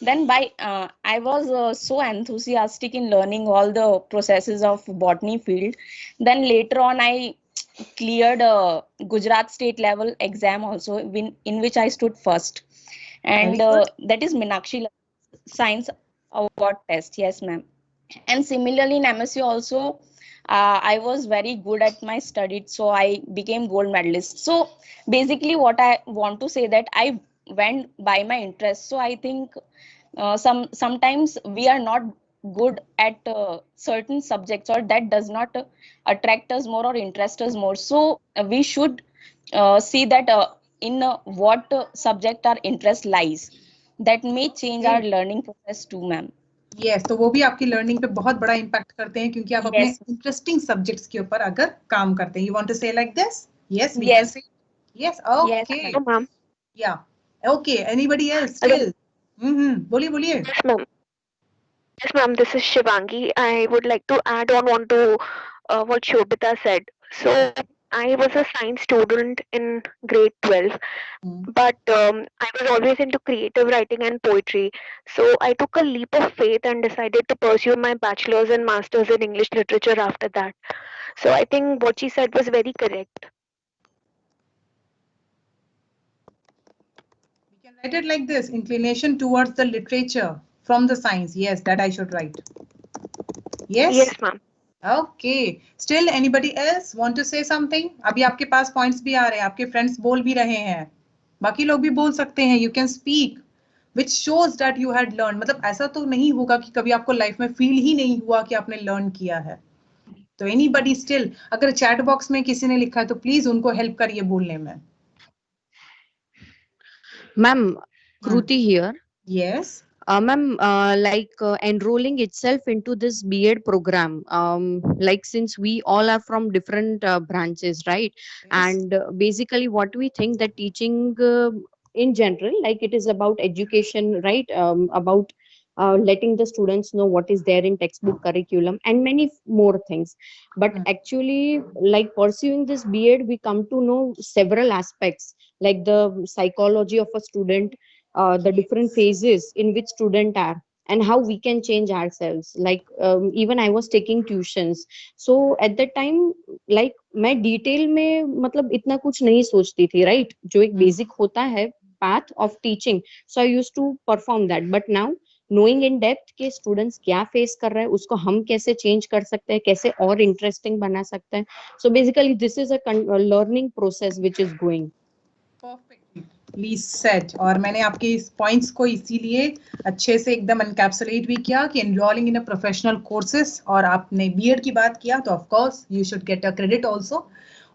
[SPEAKER 7] then I was so enthusiastic in learning all the processes of botany field. Then later on I cleared a Gujarat state level exam also, in which I stood first, and that is Meenakshi Science Award test. Yes ma'am. And similarly in MSc also, I was very good at my studies, so I became gold medalist. So basically what I want to say that I went by my interest. So I think sometimes we are not good at certain subjects, or that does not attract us more or interest us more. So we should see that in what subject our interest lies. That may change our learning process too ma'am.
[SPEAKER 1] Yes, तो वो भी आपकी learning पे बहुत बड़ा impact करते हैं, क्योंकि आप अपने इंटरेस्टिंग सब्जेक्ट्स के ऊपर अगर काम करते हैं. You want to say like this? Yes, we can say. Yes, okay.
[SPEAKER 6] Yes, ma'am.
[SPEAKER 1] Yeah, okay. Anybody else still? बोलिए.
[SPEAKER 6] Yes, ma'am. Yes, ma'am. This is Shivangi. I would like to add on to what Shobita said. So I was a science student in grade 12, but I was always into creative writing and poetry. So I took a leap of faith and decided to pursue my bachelor's and master's in English literature after that. So I think what she said was very correct.
[SPEAKER 1] We can write it like this: inclination towards the literature from the science. Yes, that I should write. Yes.
[SPEAKER 6] Yes, ma'am.
[SPEAKER 1] Okay. Still anybody else want to say something? अभी आपके पास points भी आ रहे हैं, आपके friends बोल भी रहे हैं, बाकी लोग भी बोल सकते हैं. You can speak, which shows that you had learned. मतलब ऐसा तो नहीं होगा कि कभी आपको लाइफ में फील ही नहीं हुआ कि आपने लर्न किया है. तो anybody still, अगर चैट बॉक्स में किसी ने लिखा है तो प्लीज उनको हेल्प करिए बोलने में.
[SPEAKER 8] Ma'am, Kruti here.
[SPEAKER 1] Yes.
[SPEAKER 8] Ma'am, enrolling itself into this B.Ed program, like since we all are from different branches, right?
[SPEAKER 1] Yes.
[SPEAKER 8] And basically what we think that teaching in general, like it is about education, right? About letting the students know what is there in textbook curriculum and many more things. But actually, like pursuing this B.Ed, we come to know several aspects, like the psychology of a student, the different phases in which student are, and how we can change ourselves. Like even I was taking tuitions, so at that time like मैं detail में मतलब इतना कुछ नहीं सोचती थी, right? जो एक बेसिक होता है path of teaching, so I used to perform that. But now knowing in depth कि students क्या face कर रहे हैं, उसको हम कैसे change कर सकते हैं, कैसे और interesting बना सकते हैं. So basically this is a learning process which is going.
[SPEAKER 1] Perfectly said. और मैंने आपके इस पॉइंट्स को इसीलिए अच्छे से एकदम एनकैप्सुलेट भी किया कि enrolling in a professional courses, और आपने बीएड की बात किया तो of course you should get a credit also,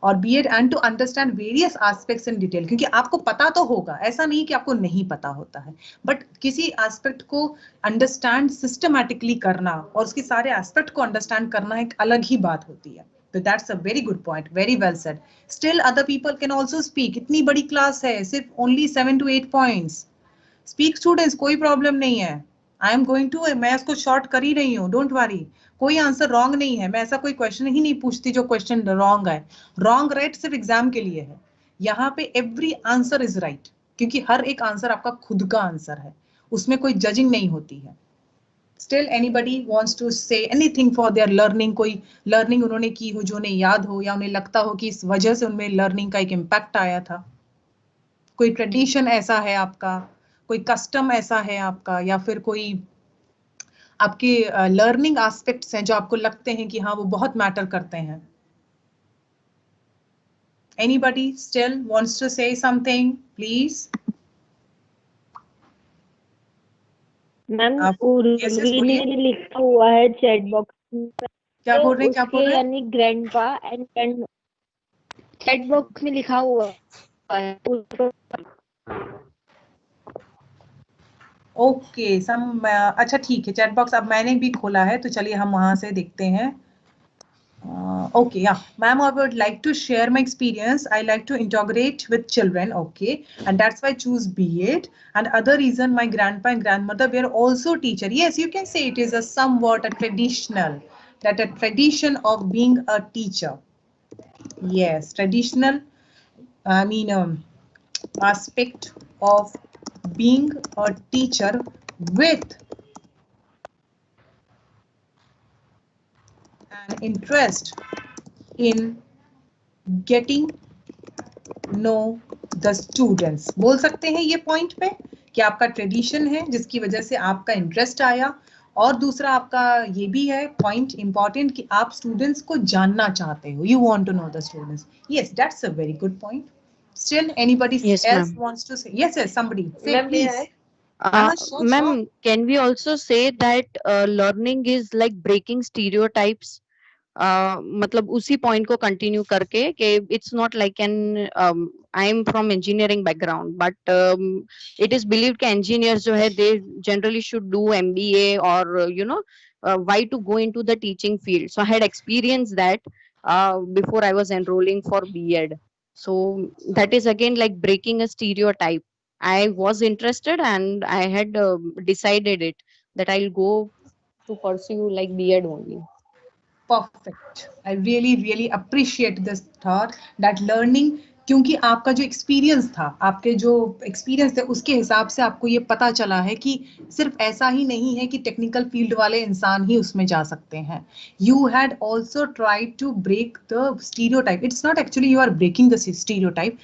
[SPEAKER 1] और BEd and to understand various aspects in detail, क्योंकि आपको पता तो होगा, ऐसा नहीं कि आपको नहीं पता होता है, बट किसी एस्पेक्ट को अंडरस्टैंड सिस्टमैटिकली करना और उसके सारे एस्पेक्ट को अंडरस्टैंड करना एक अलग ही बात होती है. So that's a very good point, very well said. Still other people can also speak. इतनी बड़ी क्लास है, सिर्फ only 7 to 8 points. Speak students, कोई प्रॉब्लम नहीं है. I am going to, मैं इसको शॉर्ट कर ही रही हूँ, डोंट वरी. कोई आंसर रॉन्ग नहीं है, मैं ऐसा कोई क्वेश्चन ही नहीं पूछती जो क्वेश्चन रॉन्ग है. रॉन्ग राइट सिर्फ एग्जाम के लिए है. यहाँ पे एवरी आंसर इज राइट, क्योंकि हर एक आंसर आपका खुद का आंसर है, उसमें कोई जजिंग नहीं होती है. Still anybody wants to say anything for their learning, कोई learning उन्होंने की हो जो उन्हें याद हो या उन्हें लगता हो कि इस वजह से उनमें learning का एक impact आया था. कोई tradition ऐसा है आपका, कोई custom ऐसा है आपका, या फिर कोई आपके learning aspects हैं जो आपको लगते हैं कि हाँ वो बहुत matter करते हैं. Anybody still wants to say something, please?
[SPEAKER 9] Ma'am Urvi ने लिखा हुआ है चैट बॉक्स में.
[SPEAKER 1] क्या बोल रहे हैं, क्या बोल रहे हैं?
[SPEAKER 9] यानी ग्रैंडपा एंड चैट बॉक्स में लिखा हुआ है.
[SPEAKER 1] ओके अच्छा ठीक है, चैट बॉक्स अब मैंने भी खोला है तो चलिए हम वहां से देखते हैं. Okay, yeah, ma'am, I would like to share my experience. I like to integrate with children, okay, and that's why I choose B.Ed. And other reason, my grandpa and grandmother were also teacher. Yes, you can say it is a somewhat a traditional, that a tradition of being a teacher. Yes, traditional, I mean, aspect of being a teacher with an interest in getting know the students. बोल सकते हैं ये point पे कि आपका tradition है जिसकी वजह से आपका इंटरेस्ट आया, और दूसरा आपका ये भी है पॉइंट इंपॉर्टेंट कि आप स्टूडेंट्स को जानना चाहते हो. You want to know the students. Yes, that's a very good point. Still anybody else wants to say? Yes, somebody say, please.
[SPEAKER 8] Ma'am, can we also say that learning is like breaking stereotypes? मतलब उसी point को continue करके कि it's not like an I am from engineering background but it is believed कि engineers जो है they generally should do MBA और you know why to go into the teaching field. So I had experienced that before I was enrolling for B.Ed. So that is again like breaking a stereotype. I was interested and I had decided it that I'll go to pursue like B.Ed only.
[SPEAKER 1] Perfect. I really appreciate this thought that learning, क्योंकि आपका जो experience था, आपके जो experience थे उसके हिसाब से आपको ये पता चला है कि सिर्फ ऐसा ही नहीं है कि टेक्निकल फील्ड वाले इंसान ही उसमें जा सकते हैं. You had also tried to break the stereotype. It's not actually you are breaking the stereotype.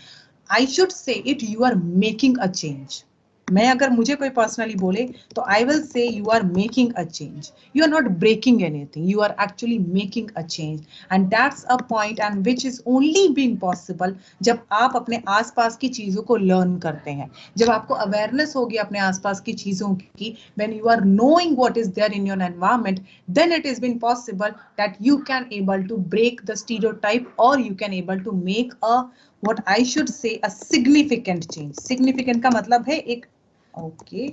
[SPEAKER 1] I should say it, you are making a change. मैं अगर मुझे कोई पर्सनली बोले तो I will say you are making a change. You are not breaking anything, you are actually making a change, and that's a point and which is only being possible जब आप अपने आसपास की चीजों को लर्न करते हैं, जब आपको अवेयरनेस होगी अपने आसपास की चीजों की. When you are knowing what is there in your environment, then it is been possible that you can able to break the stereotype, और you can able to make a what I should say a significant change. Significant का मतलब है एक okay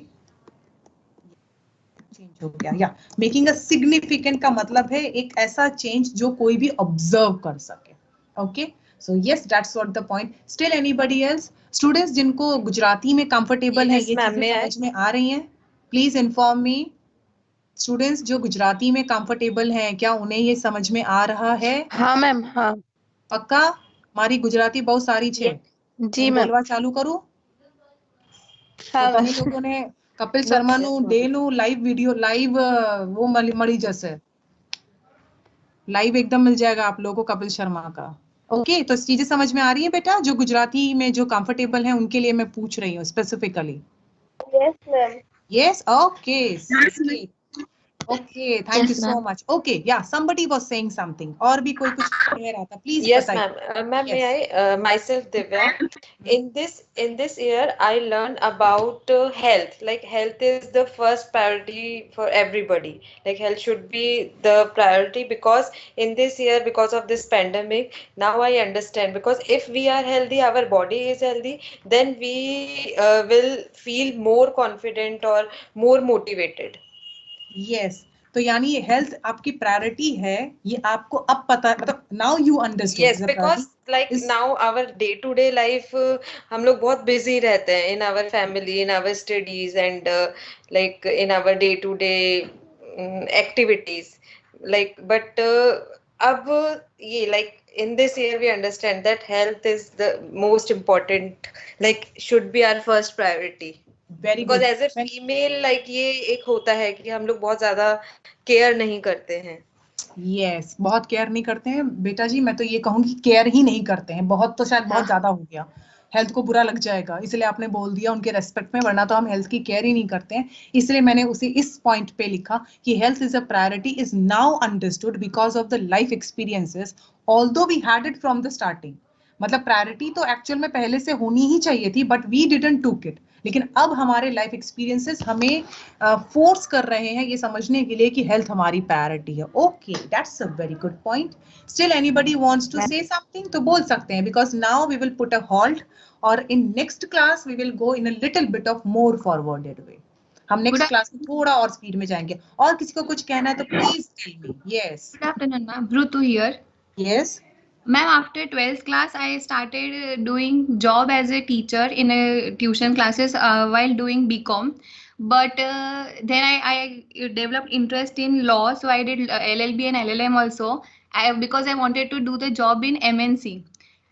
[SPEAKER 1] change हो गया, या making a significant का मतलब है एक ऐसा चेंज जो कोई भी ऑब्जर्व कर सके. Okay, so yes, that's what the point. Still anybody else? Students जिनको गुजराती में कंफर्टेबल है, ये चीजें समझ में आ रही हैं, प्लीज इन्फॉर्म मी. स्टूडेंट्स जो गुजराती में कंफर्टेबल हैं, क्या उन्हें ये समझ में आ रहा है?
[SPEAKER 2] हाँ मैम, हाँ
[SPEAKER 1] पक्का? मारी गुजराती बहुत सारी छे.
[SPEAKER 2] जी मैम.
[SPEAKER 1] बोलवा चालू करूं?
[SPEAKER 2] हाँ
[SPEAKER 1] તો તમે લોકોને કપિલ શર્માનું ડે નું લાઈવ વિડિયો લાઈવ वो મળી જશે, लाइव एकदम मिल जाएगा आप लोगों को कपिल शर्मा का. ओके, तो चीजें समझ में आ रही हैं बेटा? जो गुजराती में जो कंफर्टेबल हैं उनके लिए मैं पूछ रही हूँ specifically.
[SPEAKER 9] Yes ma'am.
[SPEAKER 1] Yes, okay. Okay. Okay, thank you
[SPEAKER 3] Yes,
[SPEAKER 1] so
[SPEAKER 3] ma'am.
[SPEAKER 1] much. Okay, yeah, somebody was saying something. और भी कोई कुछ कह रहा था. Please
[SPEAKER 3] Yes,
[SPEAKER 1] बताइए.
[SPEAKER 3] ma'am. Ma'am, may
[SPEAKER 1] Yes.
[SPEAKER 3] I? Myself, Divya. In this year, I learned about health. Like health is the first priority for everybody. Like health should be the priority because in this year, because of this pandemic, now I understand. Because if we are healthy, our body is healthy, then we will feel more confident or more motivated.
[SPEAKER 1] Yes. तो यानी ये health आपकी priority है, ये आपको अब पता, मतलब now you understood
[SPEAKER 3] Yes,
[SPEAKER 1] the
[SPEAKER 3] because
[SPEAKER 1] priority
[SPEAKER 3] like
[SPEAKER 1] is.
[SPEAKER 3] now our day-to-day life हम लोग बहुत busy रहते हैं in our family, in our studies and like in our day-to-day activities. Like but अब ये like in this year we understand that health is the most important, like should be our first priority.
[SPEAKER 1] Very
[SPEAKER 3] Because
[SPEAKER 1] good.
[SPEAKER 3] as a female like ये एक होता है कि हम लोग बहुत ज्यादा केयर नहीं करते हैं.
[SPEAKER 1] यस, बहुत केयर नहीं करते हैं बेटा जी. मैं तो ये कहूंगी केयर ही नहीं करते हैं. बहुत तो शायद बहुत ज्यादा हो गया. हेल्थ को बुरा लग जाएगा, इसलिए आपने बोल दिया उनके रेस्पेक्ट में, वरना तो हम हेल्थ की केयर ही नहीं करते हैं. इसलिए मैंने उसे इस पॉइंट पे लिखा कि health is a priority is now understood because of the life experiences although we had it from the starting. मतलब प्रायोरिटी तो एक्चुअल में पहले से होनी ही चाहिए थी, but we didn't took it. लेकिन अब हमारे लाइफ एक्सपीरियंसेस हमें फोर्स कर रहे हैं ये समझने के लिए कि हेल्थ हमारी प्रायोरिटी है. Okay, that's a very good point. Still anybody wants to say something तो बोल सकते हैं, because now we will put a halt और in next class we will go in a little bit of more forwarded way. हम next class में थोड़ा और speed में जाएंगे. और किसी को कुछ कहना है तो please tell me. Yes.
[SPEAKER 10] Good afternoon, ma'am. Brutu here.
[SPEAKER 1] Yes.
[SPEAKER 10] Ma'am, after 12th class, I started doing job as a teacher in a tuition classes while doing BCom. But then I developed interest in law, so I did LLB and LLM also. Because I wanted to do the job in MNC.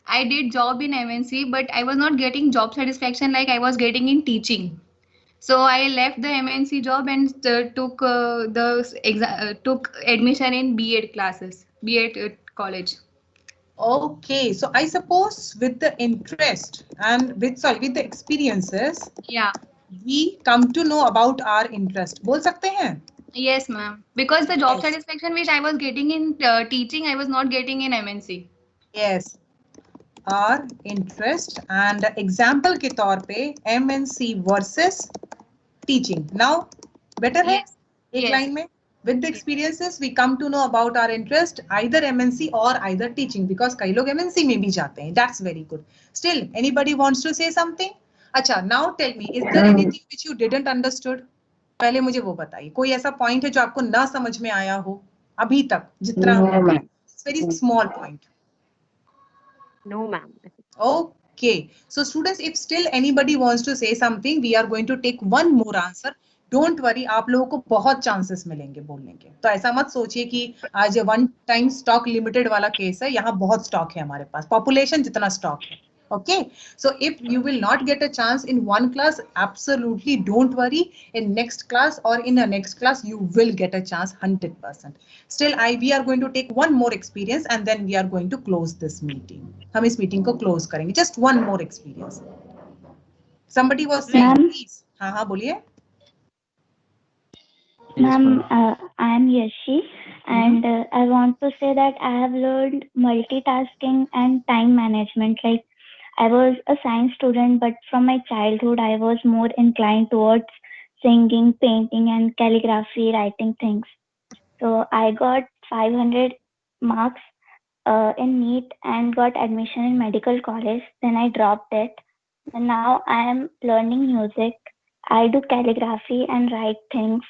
[SPEAKER 10] I did job in MNC, but I was not getting job satisfaction like I was getting in teaching. So I left the MNC job and took admission in B.Ed classes, B.Ed college.
[SPEAKER 1] Okay, so I suppose with the interest and with the experiences,
[SPEAKER 10] Yeah.
[SPEAKER 1] we come to know about our interest. बोल सकते हैं?
[SPEAKER 10] Yes, ma'am. Because the job
[SPEAKER 1] Yes.
[SPEAKER 10] satisfaction which I was getting in teaching, I was not getting in MNC.
[SPEAKER 1] Yes. Our interest and example के तौर पे MNC versus teaching. Now, better है?
[SPEAKER 10] Yes.
[SPEAKER 1] एक
[SPEAKER 10] Yes.
[SPEAKER 1] line में. With the experiences, we come to know about our interest, either MNC or either teaching, because कई लोग MNC में भी जाते हैं. That's very good. Still, anybody wants to say something? अच्छा, now tell me, is there anything which you didn't understood? पहले मुझे वो बताइए. कोई ऐसा point है जो आपको ना समझ में आया हो अभी तक, जितना very small point.
[SPEAKER 6] No, ma'am.
[SPEAKER 1] Okay, so students, if still anybody wants to say something, we are going to take one more answer. Don't worry, आप लोगों को बहुत चांसेस मिलेंगे बोलने के. तो ऐसा मत सोचिए कि आज वन टाइम स्टॉक लिमिटेड वाला केस है. यहाँ बहुत स्टॉक है हमारे पास, पॉपुलेशन जितना स्टॉक है. Okay, so if you will not get a chance in one class, absolutely don't worry. In next class or in a next class, you will get a chance 100%. Still, we are going to take one more experience and then we are going to close this meeting. हम इस meeting को close करेंगे. Just one more experience. Somebody was saying, please. हाँ हाँ बोलिए.
[SPEAKER 11] Ma'am, I am Yashi, and I want to say that I have learned multitasking and time management. Like, I was a science student, but from my childhood, I was more inclined towards singing, painting, and calligraphy, writing things. So I got 500 marks in NEET and got admission in medical college. Then I dropped it, and now I am learning music. I do calligraphy and write things.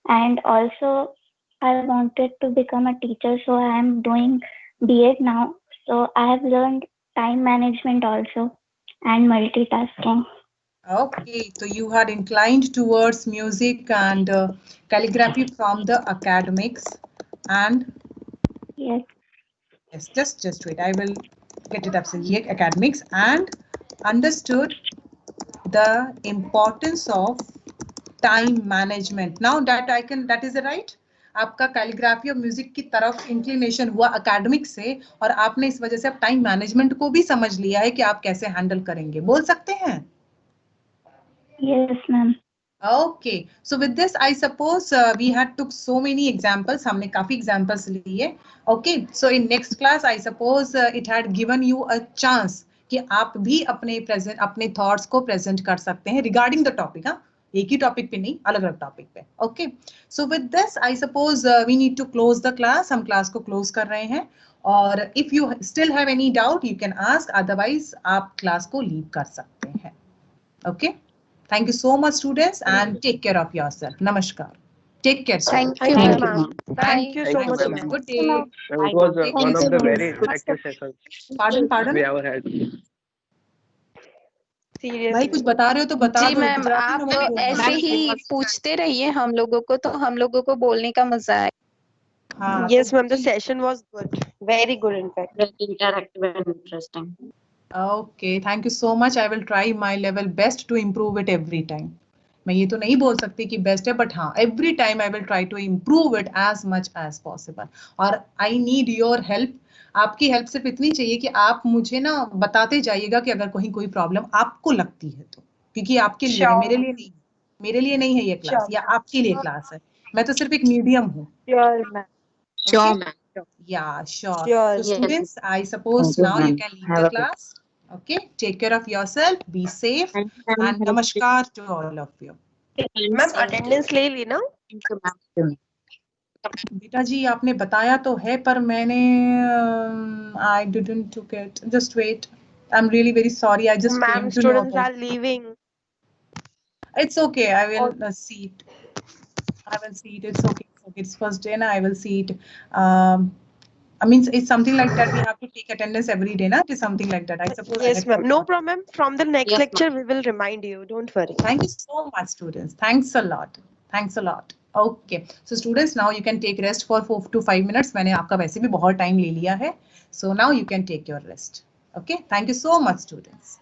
[SPEAKER 11] And also, I wanted to become a teacher, so I am doing B.Ed now. So I have learned time management also and multitasking.
[SPEAKER 1] Okay, so you are inclined towards music and calligraphy from the academics and
[SPEAKER 11] yes,
[SPEAKER 1] just wait. I will get it absolutely. Academics and understood the importance of time management. Now that that is right. आपका calligraphy और music की तरफ inclination हुआ academic से, और आपने इस वजह से अब टाइम मैनेजमेंट को भी समझ लिया है कि आप कैसे हैंडल करेंगे. बोल सकते हैं?
[SPEAKER 11] Yes, ma'am.
[SPEAKER 1] Okay, so with this, I suppose we had took so many examples. हमने काफी examples लिए. Okay, so in next class, I suppose it had given you a chance कि आप भी अपने thoughts को present कर सकते हैं regarding the topic. हाँ, एक ही topic पे नहीं, अलग-अलग topic पे. Okay, so with this, I suppose we need to close the class. हम class को close कर रहे हैं. और if you still have any doubt, you can ask. Otherwise, आप class को leave कर सकते हैं. Okay. Thank you so much, students, and take care of yourself. Namaskar. Take care, students.
[SPEAKER 2] Thank you, ma'am.
[SPEAKER 3] Thank you so much, ma'am.
[SPEAKER 1] Good day.
[SPEAKER 4] It was one of the very interactive sessions
[SPEAKER 1] Pardon?
[SPEAKER 4] we ever had.
[SPEAKER 1] भाई कुछ बता रहे हो तो बता
[SPEAKER 2] जी
[SPEAKER 1] दो.
[SPEAKER 2] Ma'am, आप ऐसे ही पूछते रहिए हम लोगों को, तो हम लोगों को बोलने का मजा आए.
[SPEAKER 1] हाँ,
[SPEAKER 3] Yes, ma'am. The session was good. Very good, in fact.
[SPEAKER 8] Very interactive and interesting.
[SPEAKER 1] Okay, thank you so much. I will try my level best to improve it every time. मैं ये तो नहीं बोल सकती कि बेस्ट है, but हाँ, every time I will try to improve it as much as possible. और I need your help. आपकी हेल्प सिर्फ इतनी चाहिए कि आप मुझे ना बताते जाइएगा कि अगर कोई प्रॉब्लम आपको लगती है तो, क्योंकि आपके लिए है, मेरे लिए नहीं है ये क्लास, या आपके लिए क्लास है. मैं तो सिर्फ एक मीडियम हूँ.
[SPEAKER 3] Sure, ma'am.
[SPEAKER 8] Sure, ma'am.
[SPEAKER 1] Yeah, sure.
[SPEAKER 3] Sure.
[SPEAKER 1] So students, I suppose now you can leave the class. Okay, take care of yourself, be safe, and namaskar to all of you.
[SPEAKER 3] Ma'am, attendance ले ली ना?
[SPEAKER 1] बेटा जी आपने बताया तो है, पर मैंने I didn't took it. Just wait. I'm really very sorry. I just
[SPEAKER 3] Ma'am,
[SPEAKER 1] came to know
[SPEAKER 3] students
[SPEAKER 1] about
[SPEAKER 3] are leaving.
[SPEAKER 1] It's okay. I will see it. I will see it. It's okay. It's first day, and I will see it. I mean, it's something like that. We have to take attendance every day, na? It is something like that. I suppose.
[SPEAKER 3] Yes, ma'am. No problem. From the next lecture, we will remind you. Don't worry.
[SPEAKER 1] Thank you so much, students. Thanks a lot. Thanks a lot. Okay. So, students, now you can take rest for 4 to 5 minutes. मैंने आपका वैसे भी बहुत time ले लिया है. So now you can take your rest. Okay. Thank you so much, students.